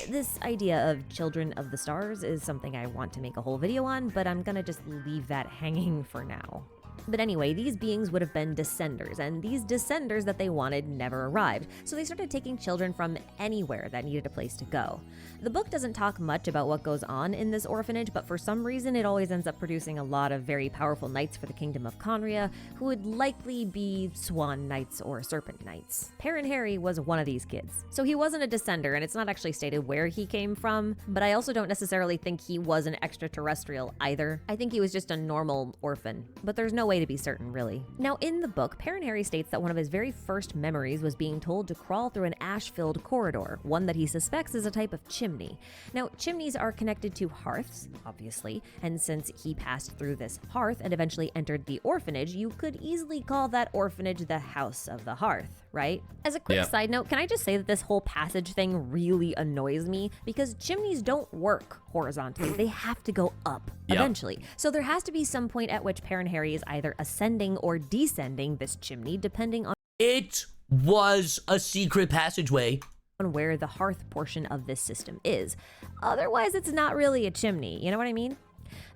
This idea of children of the stars is something I want to make a whole video on, but I'm gonna just leave that hanging for now. But anyway, these beings would have been descenders, and these descenders that they wanted never arrived, so they started taking children from anywhere that needed a place to go. The book doesn't talk much about what goes on in this orphanage, but for some reason it always ends up producing a lot of very powerful knights for the kingdom of Conria, who would likely be swan knights or serpent knights. Parent Harry was one of these kids. So he wasn't a descender, and it's not actually stated where he came from, but I also don't necessarily think he was an extraterrestrial either. I think he was just a normal orphan, but there's no way to be certain, really. Now, in the book, Parent Harry states that one of his very first memories was being told to crawl through an ash-filled corridor, one that he suspects is a type of chimney. Now, chimneys are connected to hearths, obviously, and since he passed through this hearth and eventually entered the orphanage, you could easily call that orphanage the House of the Hearth, right? As a quick side note, can I just say that this whole passage thing really annoys me? Because chimneys don't work horizontally. They have to go up eventually. So there has to be some point at which Parent Harry is either ascending or descending this chimney, depending on It was a secret passageway. where the hearth portion of this system is. Otherwise, it's not really a chimney. You know what I mean?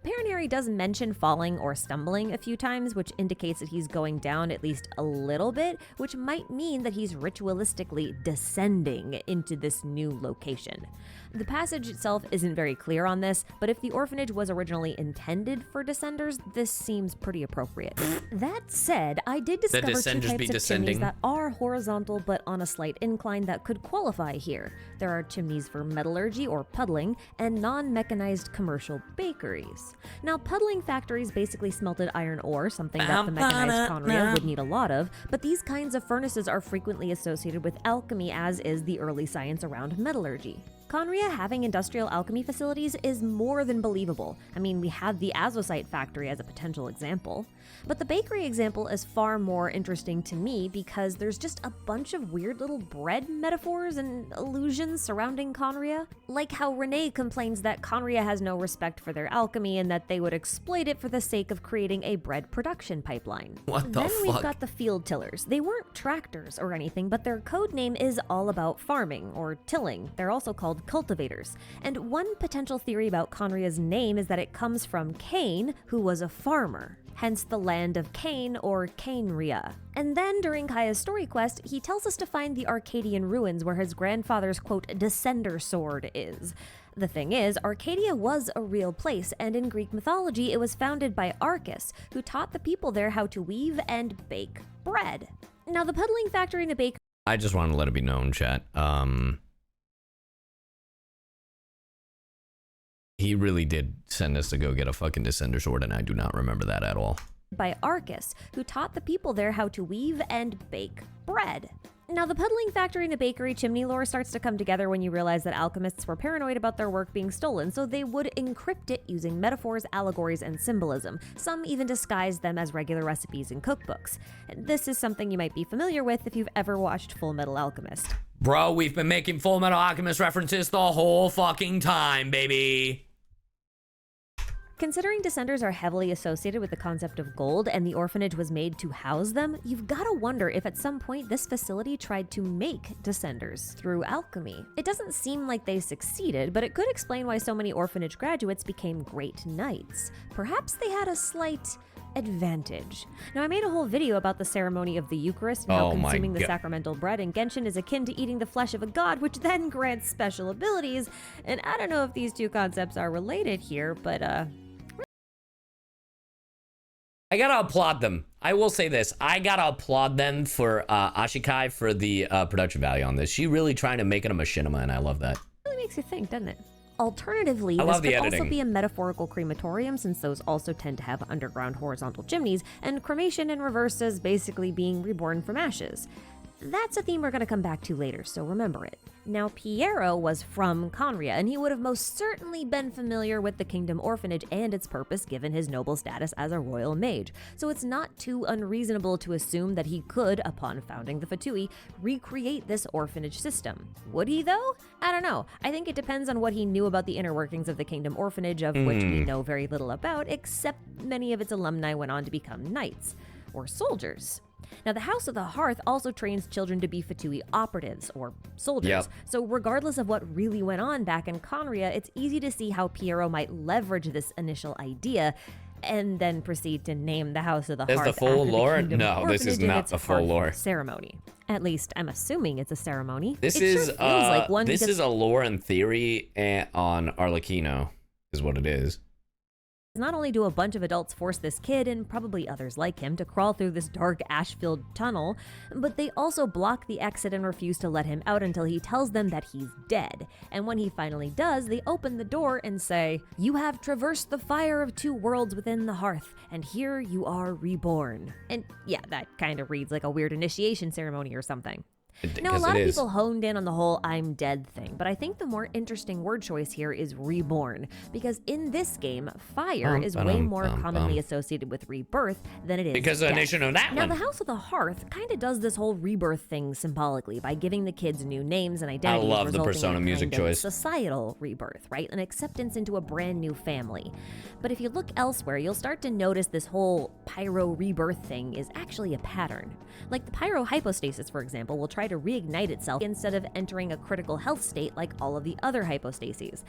Parent Harry does mention falling or stumbling a few times, which indicates that he's going down at least a little bit, which might mean that he's ritualistically descending into this new location. The passage itself isn't very clear on this, but if the orphanage was originally intended for descenders, this seems pretty appropriate. That said, I did discover two types of chimneys that are horizontal but on a slight incline that could qualify here. There are chimneys for metallurgy or puddling and non-mechanized commercial bakeries. Now, puddling factories basically smelted iron ore, something that the mechanized Conria would need a lot of, but these kinds of furnaces are frequently associated with alchemy, as is the early science around metallurgy. Conria having industrial alchemy facilities is more than believable. I mean, we have the azosite factory as a potential example. But the bakery example is far more interesting to me because there's just a bunch of weird little bread metaphors and allusions surrounding Conria. Like how Renee complains that Conria has no respect for their alchemy and that they would exploit it for the sake of creating a bread production pipeline. What the fuck? Then we've fuck? got the field tillers. They weren't tractors or anything, but their code name is all about farming or tilling. They're also called called cultivators. And one potential theory about Conria's name is that it comes from Cain, who was a farmer. Hence the land of Cain, or Cainria. And then during Kaya's story quest, he tells us to find the Arcadian ruins where his grandfather's, quote, descender sword is. The thing is, Arcadia was a real place, and in Greek mythology, it was founded by Arcus, who taught the people there how to weave and bake bread. Now, the puddling factory and the bakery... I just want to let it be known, chat. He really did send us to go get a fucking descender sword, and I do not remember that at all. By Arcus, who taught the people there how to weave and bake bread. Now, the puddling factory and the bakery chimney lore starts to come together when you realize that alchemists were paranoid about their work being stolen, so they would encrypt it using metaphors, allegories, and symbolism. Some even disguise them as regular recipes in cookbooks. This is something you might be familiar with if you've ever watched Full Metal Alchemist. Bro, we've been making Full Metal Alchemist references the whole fucking time, baby. Considering descenders are heavily associated with the concept of gold and the orphanage was made to house them, you've got to wonder if at some point this facility tried to make descenders through alchemy. It doesn't seem like they succeeded, but it could explain why so many orphanage graduates became great knights. Perhaps they had a slight advantage. Now, I made a whole video about the ceremony of the Eucharist and how consuming the sacramental bread in Genshin is akin to eating the flesh of a god, which then grants special abilities. And I don't know if these two concepts are related here, but I gotta applaud them. I will say this. I gotta applaud them for Ashikai for the production value on this. She really trying to make it a machinima, and I love that. It really makes you think, doesn't it? Alternatively, I this love the could editing. also be a metaphorical crematorium, since those also tend to have underground horizontal chimneys, and cremation in reverse is basically being reborn from ashes. That's a theme we're going to come back to later, so remember it. Now, Piero was from Conria, and he would have most certainly been familiar with the Kingdom Orphanage and its purpose given his noble status as a royal mage, so it's not too unreasonable to assume that he could, upon founding the Fatui, recreate this orphanage system. Would he, though? I don't know. I think it depends on what he knew about the inner workings of the Kingdom Orphanage, of which we know very little about, except many of its alumni went on to become knights, or soldiers. Now, the House of the Hearth also trains children to be Fatui operatives, or soldiers. Yep. So regardless of what really went on back in Conria, it's easy to see how Piero might leverage this initial idea and then proceed to name the House of the Hearth. Is the full after lore? Kingdom No, this is Orphanage in not its the full hearth lore. ceremony. At least I'm assuming it's a ceremony. This It is sure feels like one this because is a lore and theory on Arlecchino, is what it is. not only do a bunch of adults force this kid, and probably others like him, to crawl through this dark ash-filled tunnel, but they also block the exit and refuse to let him out until he tells them that he's dead. And when he finally does, they open the door and say, "You have traversed the fire of two worlds within the hearth, and here you are reborn." And yeah, that kind of reads like a weird initiation ceremony or something. Now, a lot of people honed in on the whole "I'm dead" thing, but I think the more interesting word choice here is reborn, because in this game, fire is way more commonly associated with rebirth than it is because of the death. nation of that Now, one. the House of the Hearth kind of does this whole rebirth thing symbolically by giving the kids new names and identities. I love the resulting Persona in a music kind of choice. Societal rebirth, right? An acceptance into a brand new family. But if you look elsewhere, you'll start to notice this whole pyro rebirth thing is actually a pattern. Like the pyro hypostasis, for example, will try to reignite itself instead of entering a critical health state like all of the other hypostases.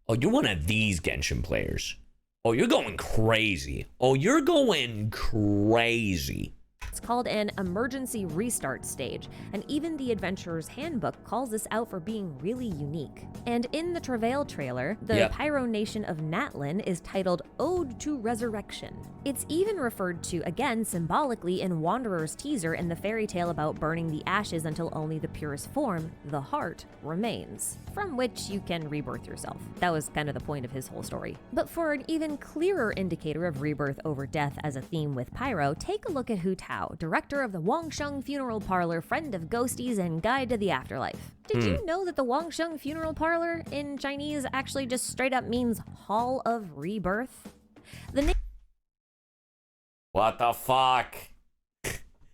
Oh, you're one of these Genshin players. Oh, you're going crazy. Oh, you're going crazy. It's called an emergency restart stage, and even the Adventurer's Handbook calls this out for being really unique. And in the Travail trailer, the Pyro Nation of Natlin is titled Ode to Resurrection. It's even referred to, again, symbolically in Wanderer's teaser and the fairy tale about burning the ashes until only the purest form, the heart, remains, from which you can rebirth yourself. That was kind of the point of his whole story. But for an even clearer indicator of rebirth over death as a theme with Pyro, take a look at Hu Tao, director of the Wangsheng Funeral Parlor, friend of ghosties, and guide to the afterlife. Did you know that the Wangsheng Funeral Parlor in Chinese actually just straight up means Hall of Rebirth? What the fuck?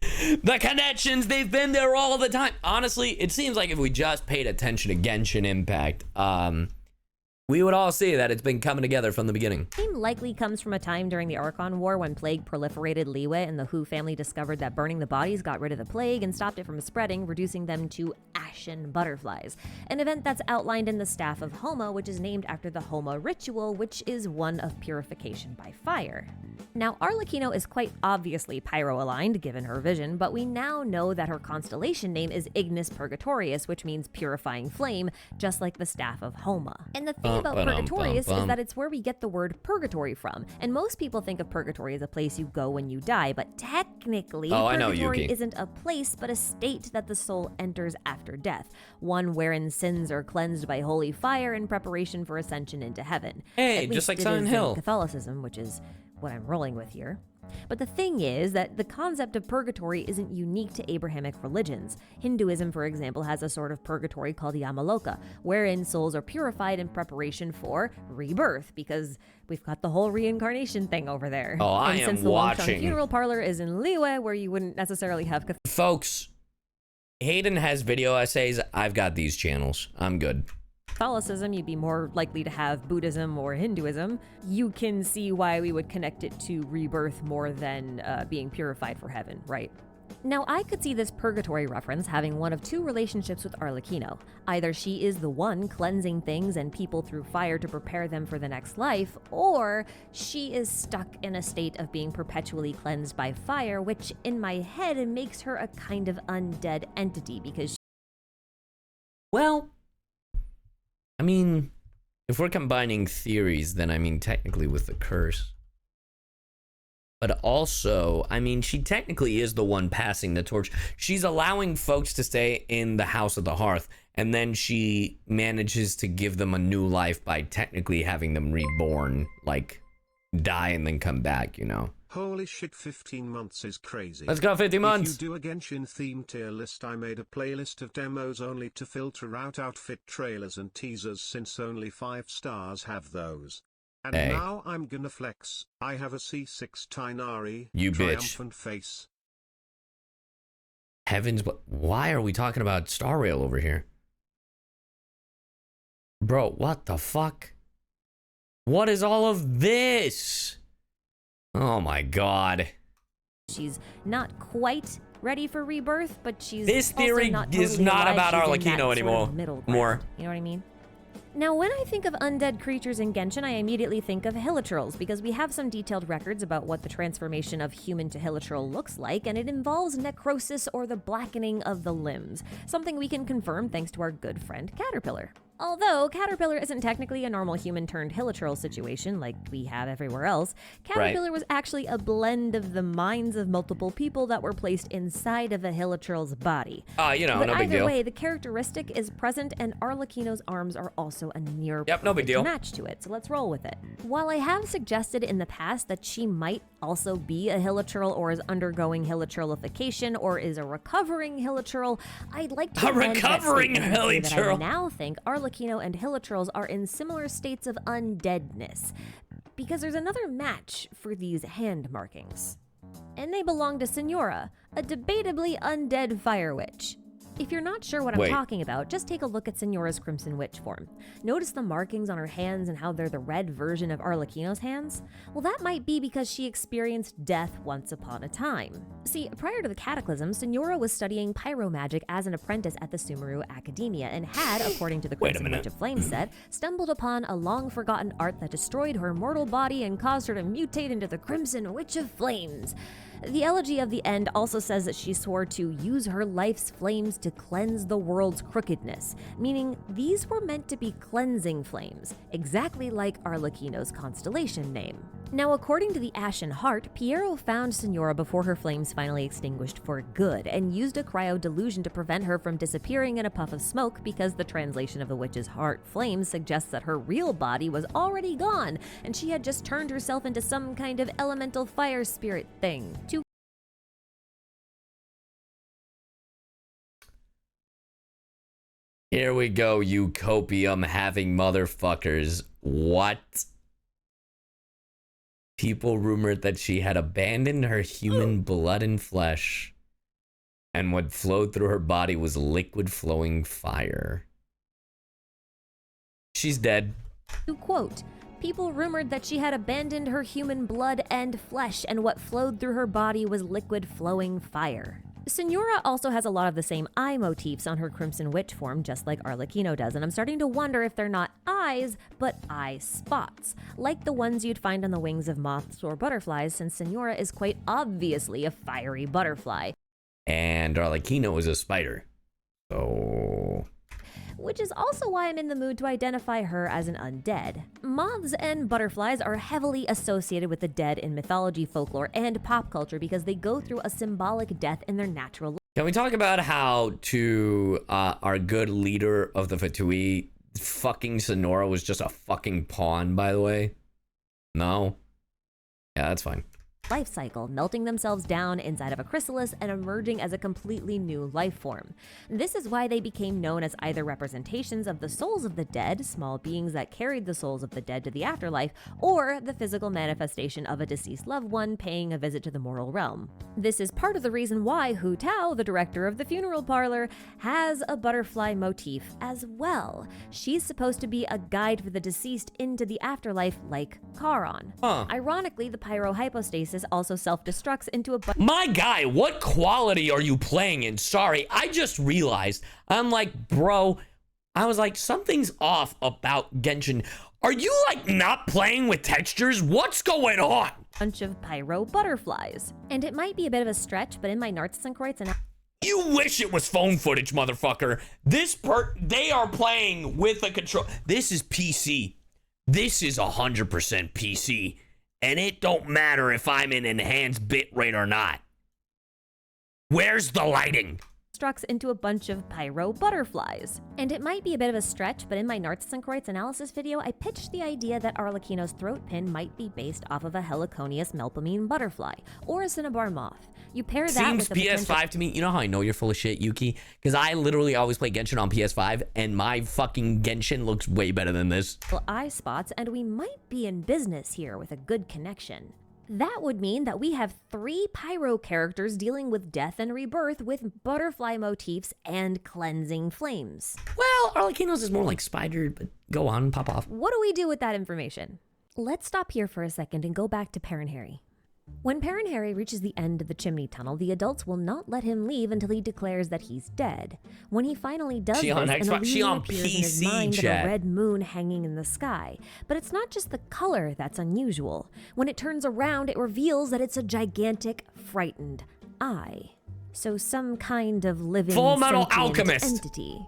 The connections, they've been there all the time. Honestly, it seems like if we just paid attention to Genshin Impact, we would all see that it's been coming together from the beginning. Name likely comes from a time during the Archon War when plague proliferated Liyue and the Hu family discovered that burning the bodies got rid of the plague and stopped it from spreading, reducing them to ashen butterflies. An event that's outlined in the Staff of Homa, which is named after the Homa ritual, which is one of purification by fire. Now, Arlecchino is quite obviously pyro-aligned, given her vision, but we now know that her constellation name is Ignis Purgatorius, which means purifying flame, just like the Staff of Homa. And the thing about Purgatorius is that it's where we get the word purgatory from, and most people think of purgatory as a place you go when you die, but technically, purgatory isn't a place, but a state that the soul enters after death, one wherein sins are cleansed by holy fire in preparation for ascension into heaven. Hey, just like Silent Hill. Catholicism, which is what I'm rolling with here. But the thing is that the concept of purgatory isn't unique to Abrahamic religions. Hinduism, for example, has a sort of purgatory called Yamaloka, wherein souls are purified in preparation for rebirth, because we've got the whole reincarnation thing over there. Oh, I am since the watching. Longsheng funeral parlor is in Liyue, where you wouldn't necessarily have Folks, Hayden has video essays. I've got these channels. I'm good. Catholicism, you'd be more likely to have Buddhism or Hinduism. You can see why we would connect it to rebirth more than being purified for heaven, right? Now, I could see this purgatory reference having one of two relationships with Arlecchino. Either she is the one cleansing things and people through fire to prepare them for the next life, or she is stuck in a state of being perpetually cleansed by fire, which in my head makes her a kind of undead entity because well, I mean, if we're combining theories, then I mean technically with the curse. But also, I mean, she technically is the one passing the torch. She's allowing folks to stay in the House of the Hearth, and then she manages to give them a new life by technically having them reborn, like die and then come back, you know? Holy shit, 15 months is crazy. Let's go 15 months. If you do a Genshin theme tier list, I made a playlist of demos only to filter out outfit trailers and teasers since only 5 stars have those. And now I'm gonna flex. I have a C6 Tainari. You triumphant bitch. Face. Heavens, but why are we talking about Star Rail over here? Bro, what the fuck? What is all of this? Oh my god. She's not quite ready for rebirth, but she's this theory is not about Arlecchino anymore. More. You know what I mean? Now, when I think of undead creatures in Genshin, I immediately think of hilichurls, because we have some detailed records about what the transformation of human to hilichurl looks like, and it involves necrosis or the blackening of the limbs, something we can confirm thanks to our good friend Caterpillar. Although Caterpillar isn't technically a normal human-turned-hilichurl situation like we have everywhere else, Caterpillar was actually a blend of the minds of multiple people that were placed inside of a hilichurl's body. You know, but no big either deal. way, the characteristic is present, and Arlecchino's arms are also a near no big deal. match to it, so let's roll with it. While I have suggested in the past that she might also be a hilichurl or is undergoing hilichurlification or is a recovering hilichurl, I'd like to that I now think Arlecchino and hilichurls are in similar states of undeadness, because there's another match for these hand markings. And they belong to Senora, a debatably undead fire witch. If you're not sure what I'm talking about, just take a look at Senora's Crimson Witch form. Notice the markings on her hands and how they're the red version of Arlecchino's hands? Well, that might be because she experienced death once upon a time. See, prior to the Cataclysm, Senora was studying pyromagic as an apprentice at the Sumeru Academia and had, according to the Crimson Witch of Flame set, stumbled upon a long-forgotten art that destroyed her mortal body and caused her to mutate into the Crimson Witch of Flames. The Elegy of the End also says that she swore to use her life's flames to cleanse the world's crookedness, meaning these were meant to be cleansing flames, exactly like Arlecchino's constellation name. Now, according to the Ashen Heart, Piero found Senora before her flames finally extinguished for good, and used a cryo delusion to prevent her from disappearing in a puff of smoke, because the translation of the witch's heart flames suggests that her real body was already gone, and she had just turned herself into some kind of elemental fire spirit thing. Here we go, you copium-having motherfuckers. What? People rumored that she had abandoned her human blood and flesh, and what flowed through her body was liquid flowing fire. She's dead. To quote, people rumored that she had abandoned her human blood and flesh, and what flowed through her body was liquid flowing fire. Signora also has a lot of the same eye motifs on her Crimson Witch form, just like Arlecchino does, and I'm starting to wonder if they're not eyes, but eye spots, like the ones you'd find on the wings of moths or butterflies, since Signora is quite obviously a fiery butterfly. And Arlecchino is a spider. So... which is also why I'm in the mood to identify her as an undead. Moths and butterflies are heavily associated with the dead in mythology, folklore, and pop culture because they go through a symbolic death in their natural life. Can we talk about how to our good leader of the Fatui, fucking Sonora, was just a fucking pawn, by the way? No? Yeah, that's fine. Life cycle, melting themselves down inside of a chrysalis and emerging as a completely new life form. This is why they became known as either representations of the souls of the dead, small beings that carried the souls of the dead to the afterlife, or the physical manifestation of a deceased loved one paying a visit to the mortal realm. This is part of the reason why Hu Tao, the director of the funeral parlor, has a butterfly motif as well. She's supposed to be a guide for the deceased into the afterlife like Charon. Ironically, the pyrohypostasis also self-destructs into a My guy, what quality are you playing in? Sorry, I just realized. I'm like, bro, I was like, something's off about Genshin. Are you like not playing with textures? What's going on? Bunch of pyro butterflies. And it might be a bit of a stretch, but in my Nartsynchroids and You wish it was phone footage, motherfucker. They are playing with a control. This is PC. This is 100% PC. And it don't matter if I'm in enhanced bitrate or not. Where's the lighting? Structs into a bunch of pyro butterflies. And it might be a bit of a stretch, but in my Nartsynchroids analysis video, I pitched the idea that Arlecchino's throat pin might be based off of a Heliconius melpomene butterfly, or a cinnabar moth. You pair that Seems with the PS5 to me. You know how I know you're full of shit, Yuki? Because I literally always play Genshin on PS5, and my fucking Genshin looks way better than this. Eye spots, and we might be in business here with a good connection. That would mean that we have 3 pyro characters dealing with death and rebirth with butterfly motifs and cleansing flames. Well, Arlecchino's is more like spider, but go on, pop off. What do we do with that information? Let's stop here for a second and go back to Perrin Harry. When Perrin Harry reaches the end of the chimney tunnel, the adults will not let him leave until he declares that he's dead. When he finally does this, an illusion appears in his mind of a red moon hanging in the sky. But it's not just the color that's unusual. When it turns around, it reveals that it's a gigantic, frightened eye. So some kind of living, Full Metal sentient Alchemist entity.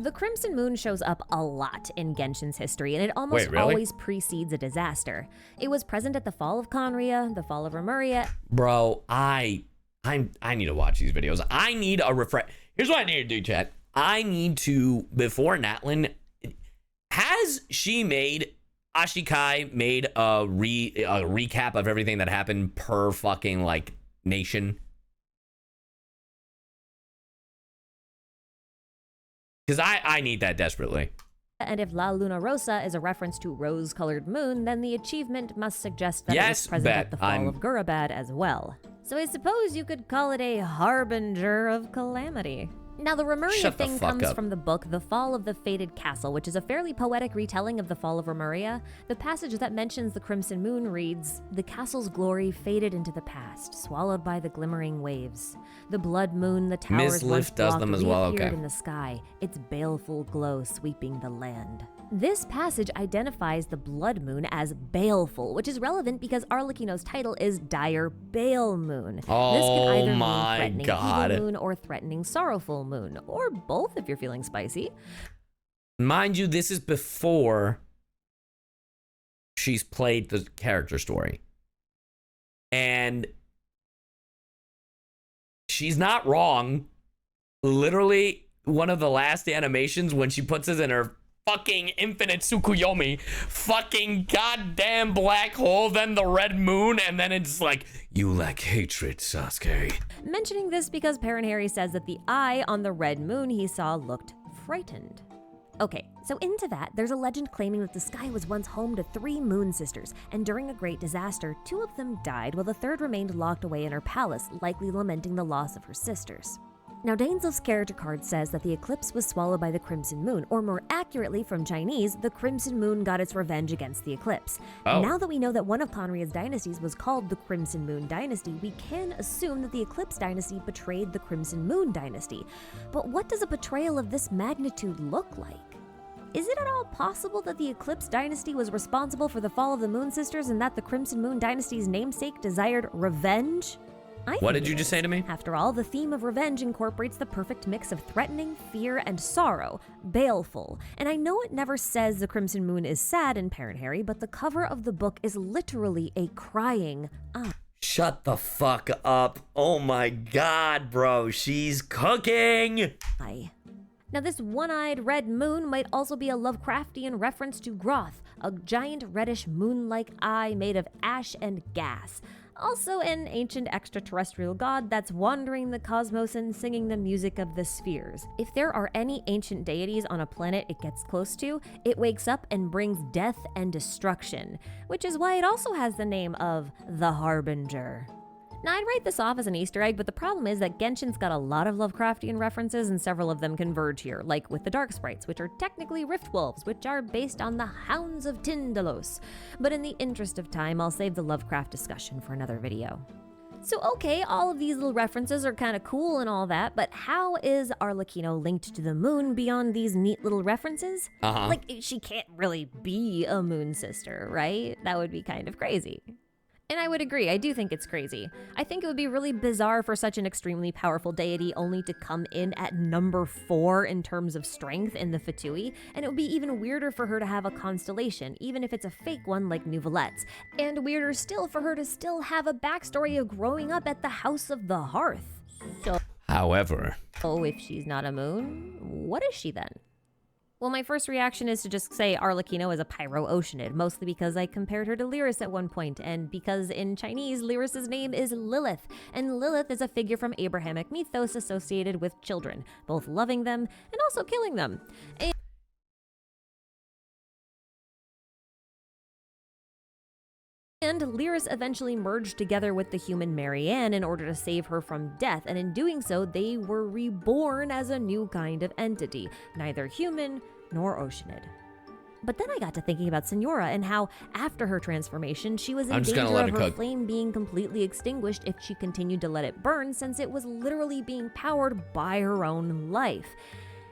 The Crimson Moon shows up a lot in Genshin's history, and it almost always precedes a disaster. It was present at the fall of Conria, the fall of Remuria. Bro, I need to watch these videos. I need a refresh. Here's what I need to do, chat. I need to, before Natlin, has she made, Ashikai made a recap of everything that happened per fucking, like, nation? Because I need that desperately. And if La Luna Rosa is a reference to rose-colored moon, then the achievement must suggest that it was present at the fall of Gurabad as well. So I suppose you could call it a harbinger of calamity. Now, the Remuria thing comes from the book The Fall of the Fated Castle, which is a fairly poetic retelling of the fall of Remuria. The passage that mentions the Crimson Moon reads, "The castle's glory faded into the past, swallowed by the glimmering waves. The blood moon, the towers once blocked, reappeared in the sky, its baleful glow sweeping the land." This passage identifies the blood moon as baleful, which is relevant because Arlecchino's title is Dire Bale Moon. This can either mean threatening evil moon or threatening sorrowful moon, or both if you're feeling spicy. Mind you, this is before she's played the character story. And she's not wrong. Literally, one of the last animations when she puts us in her fucking infinite Tsukuyomi, fucking goddamn black hole, then the red moon, and then it's like, you lack hatred, Sasuke. Mentioning this because Perrin Harry says that the eye on the red moon he saw looked frightened. Okay, so into that, there's a legend claiming that the sky was once home to 3 moon sisters, and during a great disaster, 2 of them died while the third remained locked away in her palace, likely lamenting the loss of her sisters. Now, Dane's character card says that the eclipse was swallowed by the Crimson Moon, or more accurately from Chinese, the Crimson Moon got its revenge against the eclipse. Oh. Now that we know that one of Conria's dynasties was called the Crimson Moon Dynasty, we can assume that the Eclipse Dynasty betrayed the Crimson Moon Dynasty. But what does a betrayal of this magnitude look like? Is it at all possible that the Eclipse Dynasty was responsible for the fall of the Moon Sisters and that the Crimson Moon Dynasty's namesake desired revenge? What did you just say to me? After all, the theme of revenge incorporates the perfect mix of threatening, fear, and sorrow. Baleful. And I know it never says the Crimson Moon is sad in Parent Harry, but the cover of the book is literally a crying eye. Shut the fuck up. Oh my god, bro. She's cooking. Now, this one-eyed red moon might also be a Lovecraftian reference to Groth, a giant reddish moon-like eye made of ash and gas. Also an ancient extraterrestrial god that's wandering the cosmos and singing the music of the spheres. If there are any ancient deities on a planet it gets close to, it wakes up and brings death and destruction, which is why it also has the name of the Harbinger. Now, I'd write this off as an Easter egg, but the problem is that Genshin's got a lot of Lovecraftian references and several of them converge here, like with the Dark Sprites, which are technically Rift Wolves, which are based on the Hounds of Tyndalos. But in the interest of time, I'll save the Lovecraft discussion for another video. So okay, all of these little references are kind of cool and all that, but how is Arlecchino linked to the moon beyond these neat little references? Like, she can't really be a moon sister, right? That would be kind of crazy. And I would agree, I do think it's crazy. I think it would be really bizarre for such an extremely powerful deity only to come in at number 4 in terms of strength in the Fatui, and it would be even weirder for her to have a constellation, even if it's a fake one like Nouvelette's, and weirder still for her to still have a backstory of growing up at the House of the Hearth. So, however, if she's not a moon, what is she then? Well, my first reaction is to just say Arlecchino is a Pyro-Oceanid, mostly because I compared her to Lyris at one point, and because in Chinese, Lyris's name is Lilith, and Lilith is a figure from Abrahamic mythos associated with children, both loving them and also killing them. And Lyris eventually merged together with the human Marianne in order to save her from death, and in doing so, they were reborn as a new kind of entity, neither human nor Oceanid. But then I got to thinking about Signora and how, after her transformation, she was in danger of her flame being completely extinguished if she continued to let it burn, since it was literally being powered by her own life.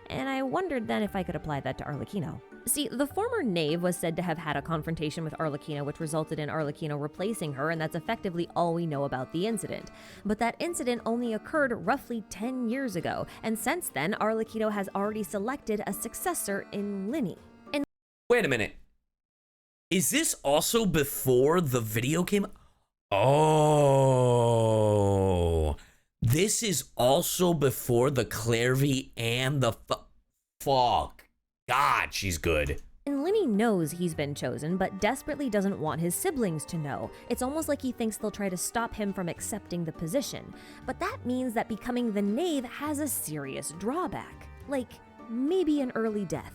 And I wondered then if I could apply that to Arlecchino. See, the former knave was said to have had a confrontation with Arlecchino, which resulted in Arlecchino replacing her, and that's effectively all we know about the incident. But that incident only occurred roughly 10 years ago, and since then, Arlecchino has already selected a successor in Lyney. And wait a minute. Is this also before the video came? Oh. This is also before the Clairvy and the fuck. God, she's good. And Lyney knows he's been chosen, but desperately doesn't want his siblings to know. It's almost like he thinks they'll try to stop him from accepting the position. But that means that becoming the knave has a serious drawback. Like, maybe an early death.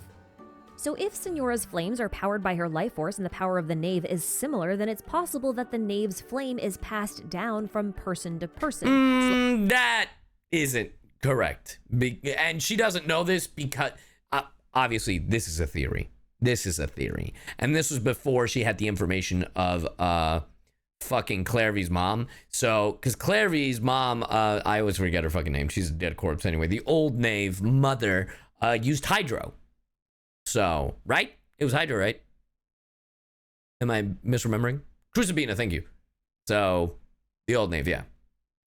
So if Signora's flames are powered by her life force and the power of the knave is similar, then it's possible that the knave's flame is passed down from person to person. That isn't correct. And she doesn't know this because... obviously, this is a theory. This is a theory. And this was before she had the information of fucking Clairvy's mom. So, because Clairvy's mom, I always forget her fucking name. She's a dead corpse anyway. The old knave mother used hydro. So, right? It was hydro, right? Am I misremembering? Crucibina, thank you. So, the old knave, yeah.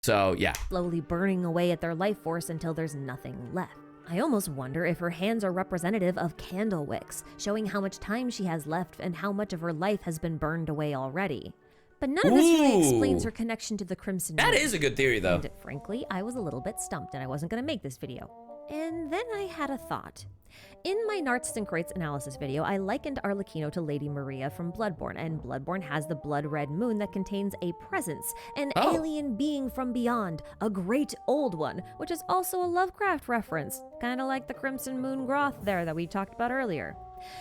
So, yeah. Slowly burning away at their life force until there's nothing left. I almost wonder if her hands are representative of candle wicks, showing how much time she has left and how much of her life has been burned away already. But none of this really explains her connection to the Crimson Moon. That is a good theory, though. And frankly, I was a little bit stumped and I wasn't going to make this video. And then I had a thought. In my Narts and Crates analysis video, I likened Arlecchino to Lady Maria from Bloodborne, and Bloodborne has the blood red moon that contains a presence, an alien being from beyond, a great old one, which is also a Lovecraft reference, kind of like the Crimson Moon Groth there that we talked about earlier.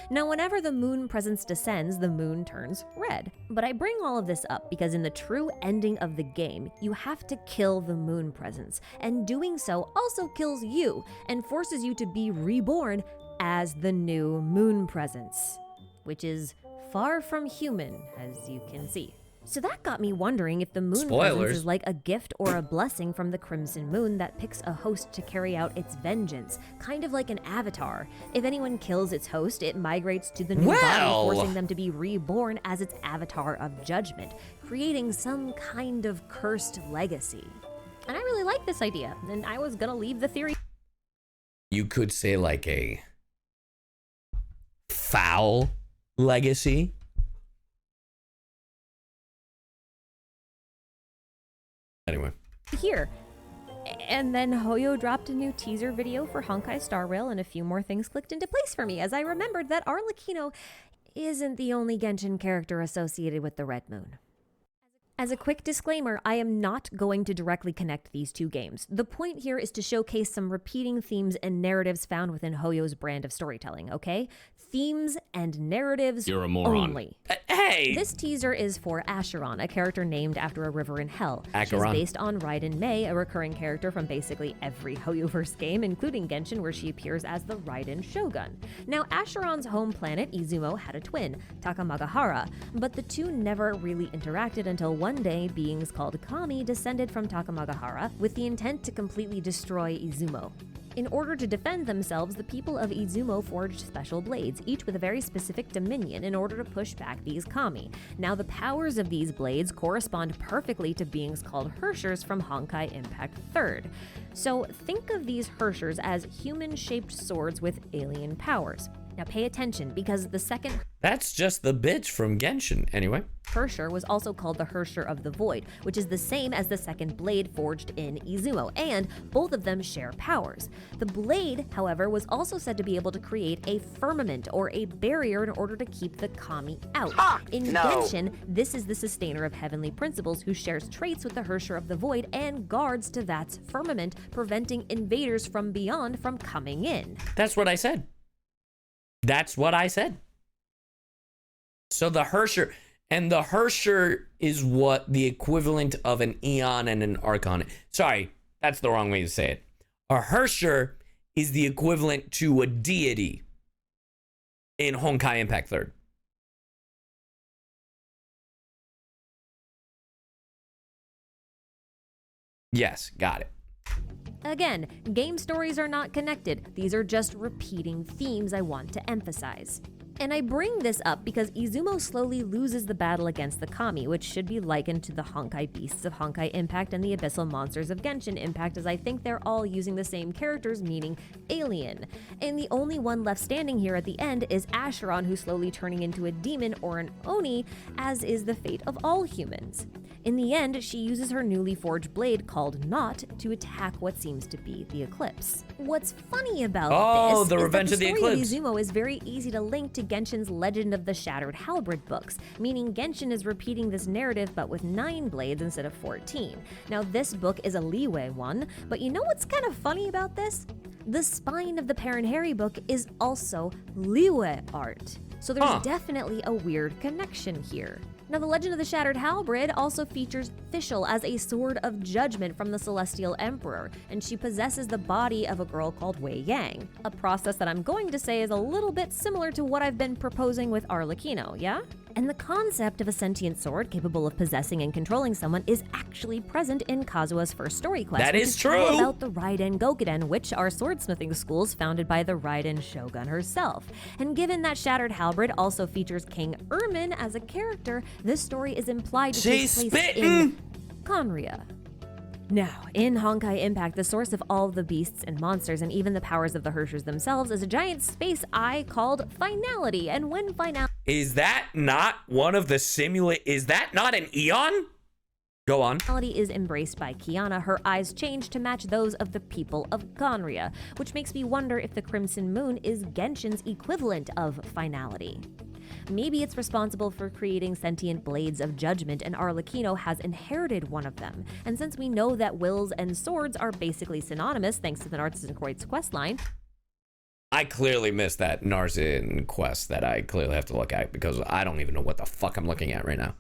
Now, whenever the moon presence descends, the moon turns red. But I bring all of this up because in the true ending of the game, you have to kill the moon presence, and doing so also kills you and forces you to be reborn as the new moon presence, which is far from human, as you can see. So that got me wondering if the moon presence is like a gift or a blessing from the Crimson Moon that picks a host to carry out its vengeance, kind of like an avatar. If anyone kills its host, it migrates to the new body, forcing them to be reborn as its avatar of judgment, creating some kind of cursed legacy. And I really like this idea, and I was gonna leave the theory. You could say like a foul legacy. Anyway. Here. And then Hoyo dropped a new teaser video for Honkai Star Rail, and a few more things clicked into place for me as I remembered that Arlecchino isn't the only Genshin character associated with the Red Moon. As a quick disclaimer, I am not going to directly connect these two games. The point here is to showcase some repeating themes and narratives found within Hoyo's brand of storytelling, okay? Themes and narratives You're a moron. Only. Hey! This teaser is for Acheron, a character named after a river in Hell. Acheron. She's based on Raiden Mei, a recurring character from basically every Hoyoverse game, including Genshin, where she appears as the Raiden Shogun. Now, Acheron's home planet, Izumo, had a twin, Takamagahara, but the two never really interacted until one day beings called Kami descended from Takamagahara with the intent to completely destroy Izumo. In order to defend themselves, the people of Izumo forged special blades, each with a very specific dominion, in order to push back these Kami. Now, the powers of these blades correspond perfectly to beings called Herschers from Honkai Impact 3rd. So think of these Herschers as human-shaped swords with alien powers. Now pay attention, because the second That's just the bitch from Genshin. Anyway. Herrscher was also called the Herrscher of the Void, which is the same as the second blade forged in Izumo, and both of them share powers. The blade, however, was also said to be able to create a firmament or a barrier in order to keep the Kami out. In Genshin, this is the sustainer of heavenly principles who shares traits with the Herrscher of the Void and guards to that firmament, preventing invaders from beyond from coming in. That's what I said. That's what I said. So the Herrscher, and the Herrscher is what the equivalent of an Eon and an Archon. Sorry, that's the wrong way to say it. A Herrscher is the equivalent to a deity in Honkai Impact 3rd. Yes, got it. Again, game stories are not connected. These are just repeating themes I want to emphasize. And I bring this up because Izumo slowly loses the battle against the Kami, which should be likened to the Honkai Beasts of Honkai Impact and the Abyssal Monsters of Genshin Impact, as I think they're all using the same characters, meaning alien. And the only one left standing here at the end is Acheron, who's slowly turning into a demon or an Oni, as is the fate of all humans. In the end, she uses her newly forged blade called Knot to attack what seems to be the Eclipse. What's funny about this the is Revenge that of the the story Eclipse. of Izumo is very easy to link to Genshin's Legend of the Shattered Halberd books, meaning Genshin is repeating this narrative but with 9 blades instead of 14. Now, this book is a Liyue one, but you know what's kind of funny about this? The spine of the Perrin Harry book is also Liyue art. So there's definitely a weird connection here. Now, the Legend of the Shattered Halberd also features Fischl as a sword of judgment from the Celestial Emperor, and she possesses the body of a girl called Wei Yang, a process that I'm going to say is a little bit similar to what I've been proposing with Arlecchino, yeah? And the concept of a sentient sword capable of possessing and controlling someone is actually present in Kazuha's first story quest. That which is all true. about the Raiden Gokuden, which are swordsmithing schools founded by the Raiden Shogun herself. And given that Shattered Halberd also features King Ermin as a character, this story is implied to take place in Conria. Now, in Honkai Impact, the source of all the beasts and monsters and even the powers of the Herschers themselves is a giant space eye called Finality. And when Finality Is that not one of the is that not an Eon? Go on. is embraced by Kiana, her eyes change to match those of the people of Conria, which makes me wonder if the Crimson Moon is Genshin's equivalent of Finality. Maybe it's responsible for creating sentient blades of judgment, and Arlecchino has inherited one of them. And since we know that wills and swords are basically synonymous thanks to the Narcissus and Kreutz questline, I clearly missed that Narzen quest that I clearly have to look at because I don't even know what the fuck I'm looking at right now.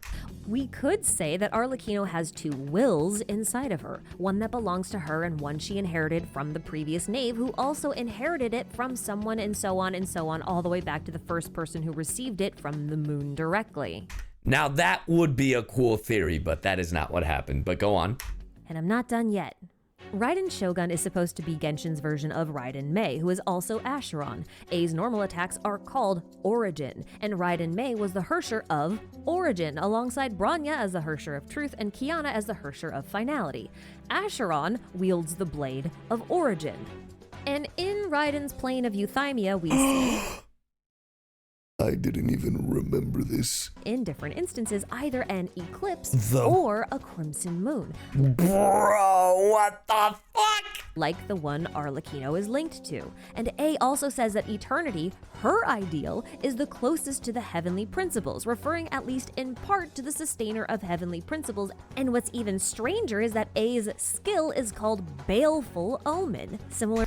We could say that Arlecchino has two wills inside of her, one that belongs to her and one she inherited from the previous knave, who also inherited it from someone, and so on, all the way back to the first person who received it from the moon directly. Now that would be a cool theory, but that is not what happened. But go on. And I'm not done yet. Raiden Shogun is supposed to be Genshin's version of Raiden Mei, who is also Acheron. A's normal attacks are called Origin, and Raiden Mei was the Hersher of Origin, alongside Bronya as the Hersher of Truth and Kiana as the Hersher of Finality. Acheron wields the Blade of Origin. And in Raiden's plane of Euthymia, we see... I didn't even remember this. In different instances, either an eclipse or a crimson moon. Bro, what the fuck? Like the one Arlecchino is linked to. And A also says that eternity, her ideal, is the closest to the heavenly principles, referring at least in part to the sustainer of heavenly principles. And what's even stranger is that A's skill is called Baleful Omen, similar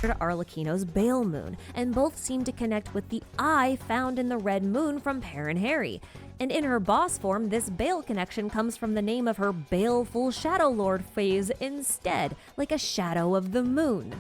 to Arlecchino's Bale Moon, and both seem to connect with the eye found in the red moon from Perrin Harry. And in her boss form, this Bale connection comes from the name of her Baleful Shadow Lord phase instead, like a shadow of the moon.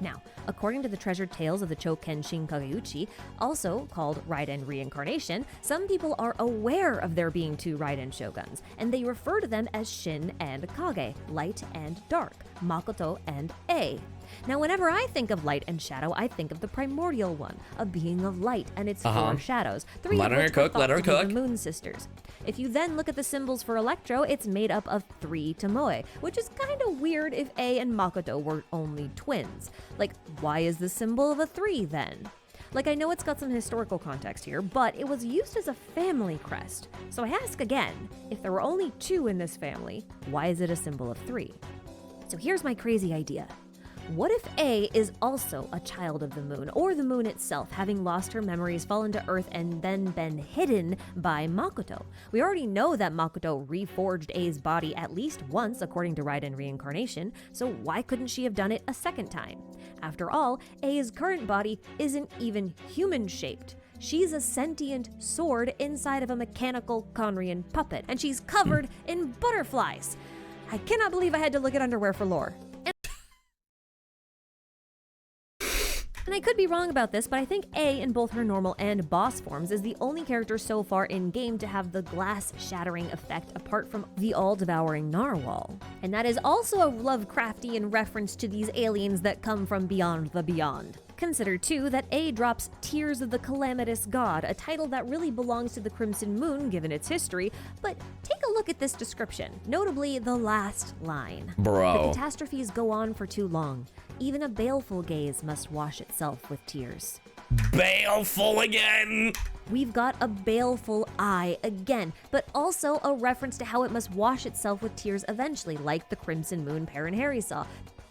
Now, according to the treasured tales of the Chokenshin Kageuchi, also called Raiden Reincarnation, some people are aware of there being two Raiden Shoguns, and they refer to them as Shin and Kage, light and dark, Makoto and A. Now, whenever I think of light and shadow, I think of the primordial one, a being of light and its four shadows, three of which are thought to be the Moon Sisters. If you then look at the symbols for Electro, it's made up of 3 Tomoe, which is kind of weird if A and Makoto were only twins. Like, why is the symbol of a 3 then? Like, I know it's got some historical context here, but it was used as a family crest. So I ask again, if there were only 2 in this family, why is it a symbol of 3? So here's my crazy idea. What if A is also a child of the moon, or the moon itself, having lost her memories, fallen to Earth, and then been hidden by Makoto? We already know that Makoto reforged A's body at least once, according to Raiden Reincarnation, so why couldn't she have done it a second time? After all, A's current body isn't even human-shaped. She's a sentient sword inside of a mechanical Conrian puppet, and she's covered in butterflies. I cannot believe I had to look at underwear for lore. And I could be wrong about this, but I think A in both her normal and boss forms is the only character so far in-game to have the glass-shattering effect apart from the all-devouring narwhal. And that is also a Lovecraftian reference to these aliens that come from beyond the beyond. Consider, too, that A drops Tears of the Calamitous God, a title that really belongs to the Crimson Moon given its history, but take a look at this description, notably the last line. Bro. The catastrophes go on for too long. Even a baleful gaze must wash itself with tears. Baleful again! We've got a baleful eye again, but also a reference to how it must wash itself with tears eventually, like the Crimson Moon Perrin Harry saw.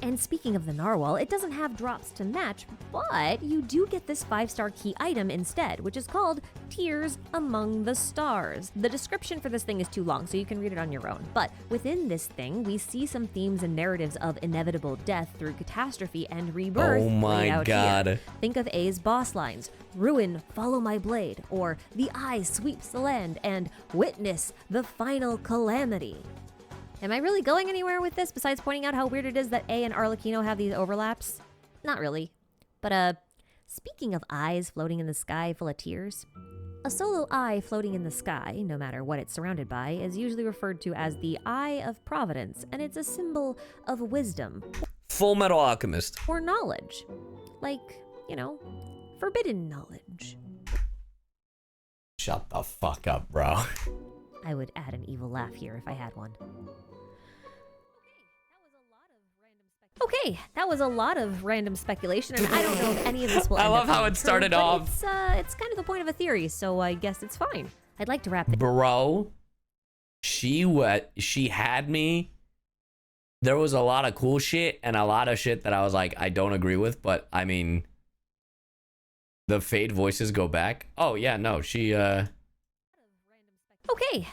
And speaking of the narwhal, it doesn't have drops to match, but you do get this 5-star key item instead, which is called Tears Among the Stars. The description for this thing is too long, so you can read it on your own. But within this thing, we see some themes and narratives of inevitable death through catastrophe and rebirth. Oh my god. Here. Think of A's boss lines, "Ruin, follow my blade," or "The eye sweeps the land," and "Witness the final calamity." Am I really going anywhere with this besides pointing out how weird it is that A and Arlecchino have these overlaps? Not really. But, speaking of eyes floating in the sky full of tears, a solo eye floating in the sky, no matter what it's surrounded by, is usually referred to as the Eye of Providence, and it's a symbol of wisdom. Full Metal Alchemist. Or knowledge. Like, you know, forbidden knowledge. Shut the fuck up, bro. I would add an evil laugh here if I had one. Okay, that was a lot of random speculation, and I don't know if any of this will end I love up how being it started true, but off. It's kind of the point of a theory, so I guess it's fine. I'd like to wrap it. Bro, she had me. There was a lot of cool shit and a lot of shit that I was like, I don't agree with, but I mean, the Fade voices go back. Oh yeah, no, she Okay,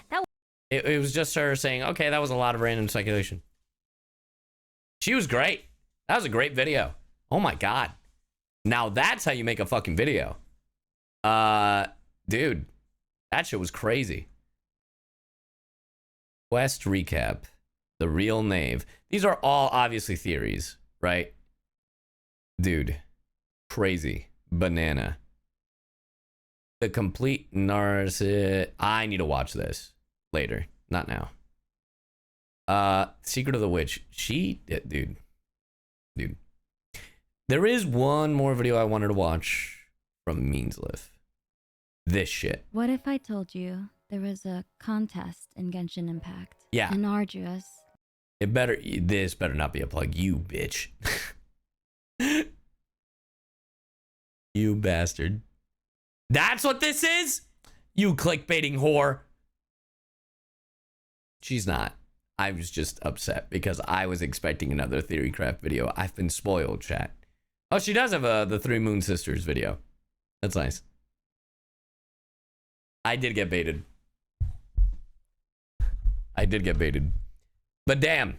that was it was just her saying, okay, that was a lot of random speculation. She was great. That was a great video. Oh my god. Now that's how you make a fucking video. Dude, that shit was crazy. Quest recap. The real Knave. These are all obviously theories, right? Dude, crazy. Banana. The complete narcissist. I need to watch this later, not now. Secret of the Witch. Dude. There is one more video I wanted to watch from Meansliff. This shit. What if I told you there was a contest in Genshin Impact? Yeah. An arduous. This better not be a plug, you bitch. You bastard. That's what this is? You clickbaiting whore. She's not. I was just upset because I was expecting another Theorycraft video. I've been spoiled, chat. Oh, she does have the Three Moon Sisters video. That's nice. I did get baited. But damn.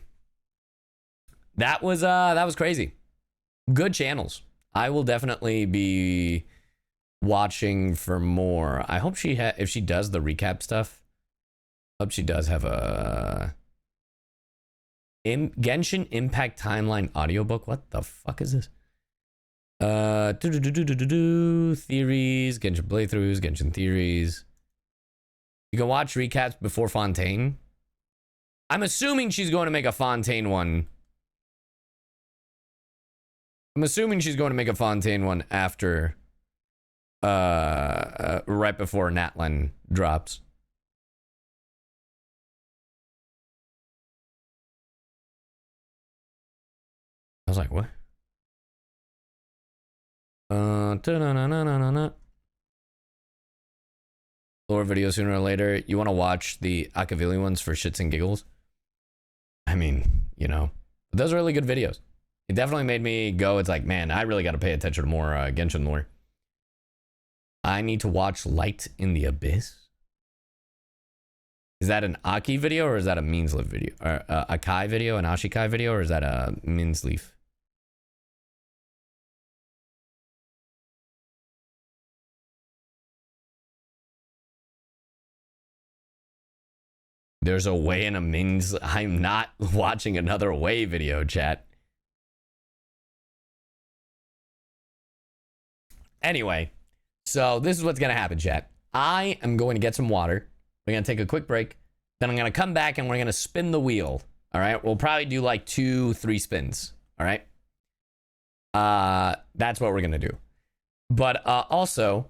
That was crazy. Good channels. I will definitely be watching for more. I hope if she does the recap stuff, I hope she does have a Genshin Impact Timeline audiobook. What the fuck is this? Theories, Genshin playthroughs, Genshin theories. You can watch recaps before Fontaine. I'm assuming she's going to make a Fontaine one. I'm assuming she's going to make a Fontaine one after right before Natlan drops. I was like, what? Lore video sooner or later. You want to watch the Akavili ones for shits and giggles? I mean, you know, those are really good videos. It definitely made me go, it's like, man, I really got to pay attention to more Genshin lore. I need to watch Light in the Abyss. Is that an Aki video or is that a Meansleaf video? Or a Kai video, an Ashikai video, or is that a Meansleaf? There's a way in a Mins. I'm not watching another way video, chat. Anyway, so this is what's going to happen, chat. I am going to get some water. We're going to take a quick break. Then I'm going to come back and we're going to spin the wheel. All right. We'll probably do like 2-3 spins. All right. That's what we're going to do. But also,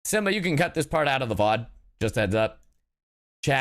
Simba, you can cut this part out of the VOD. Just a heads up.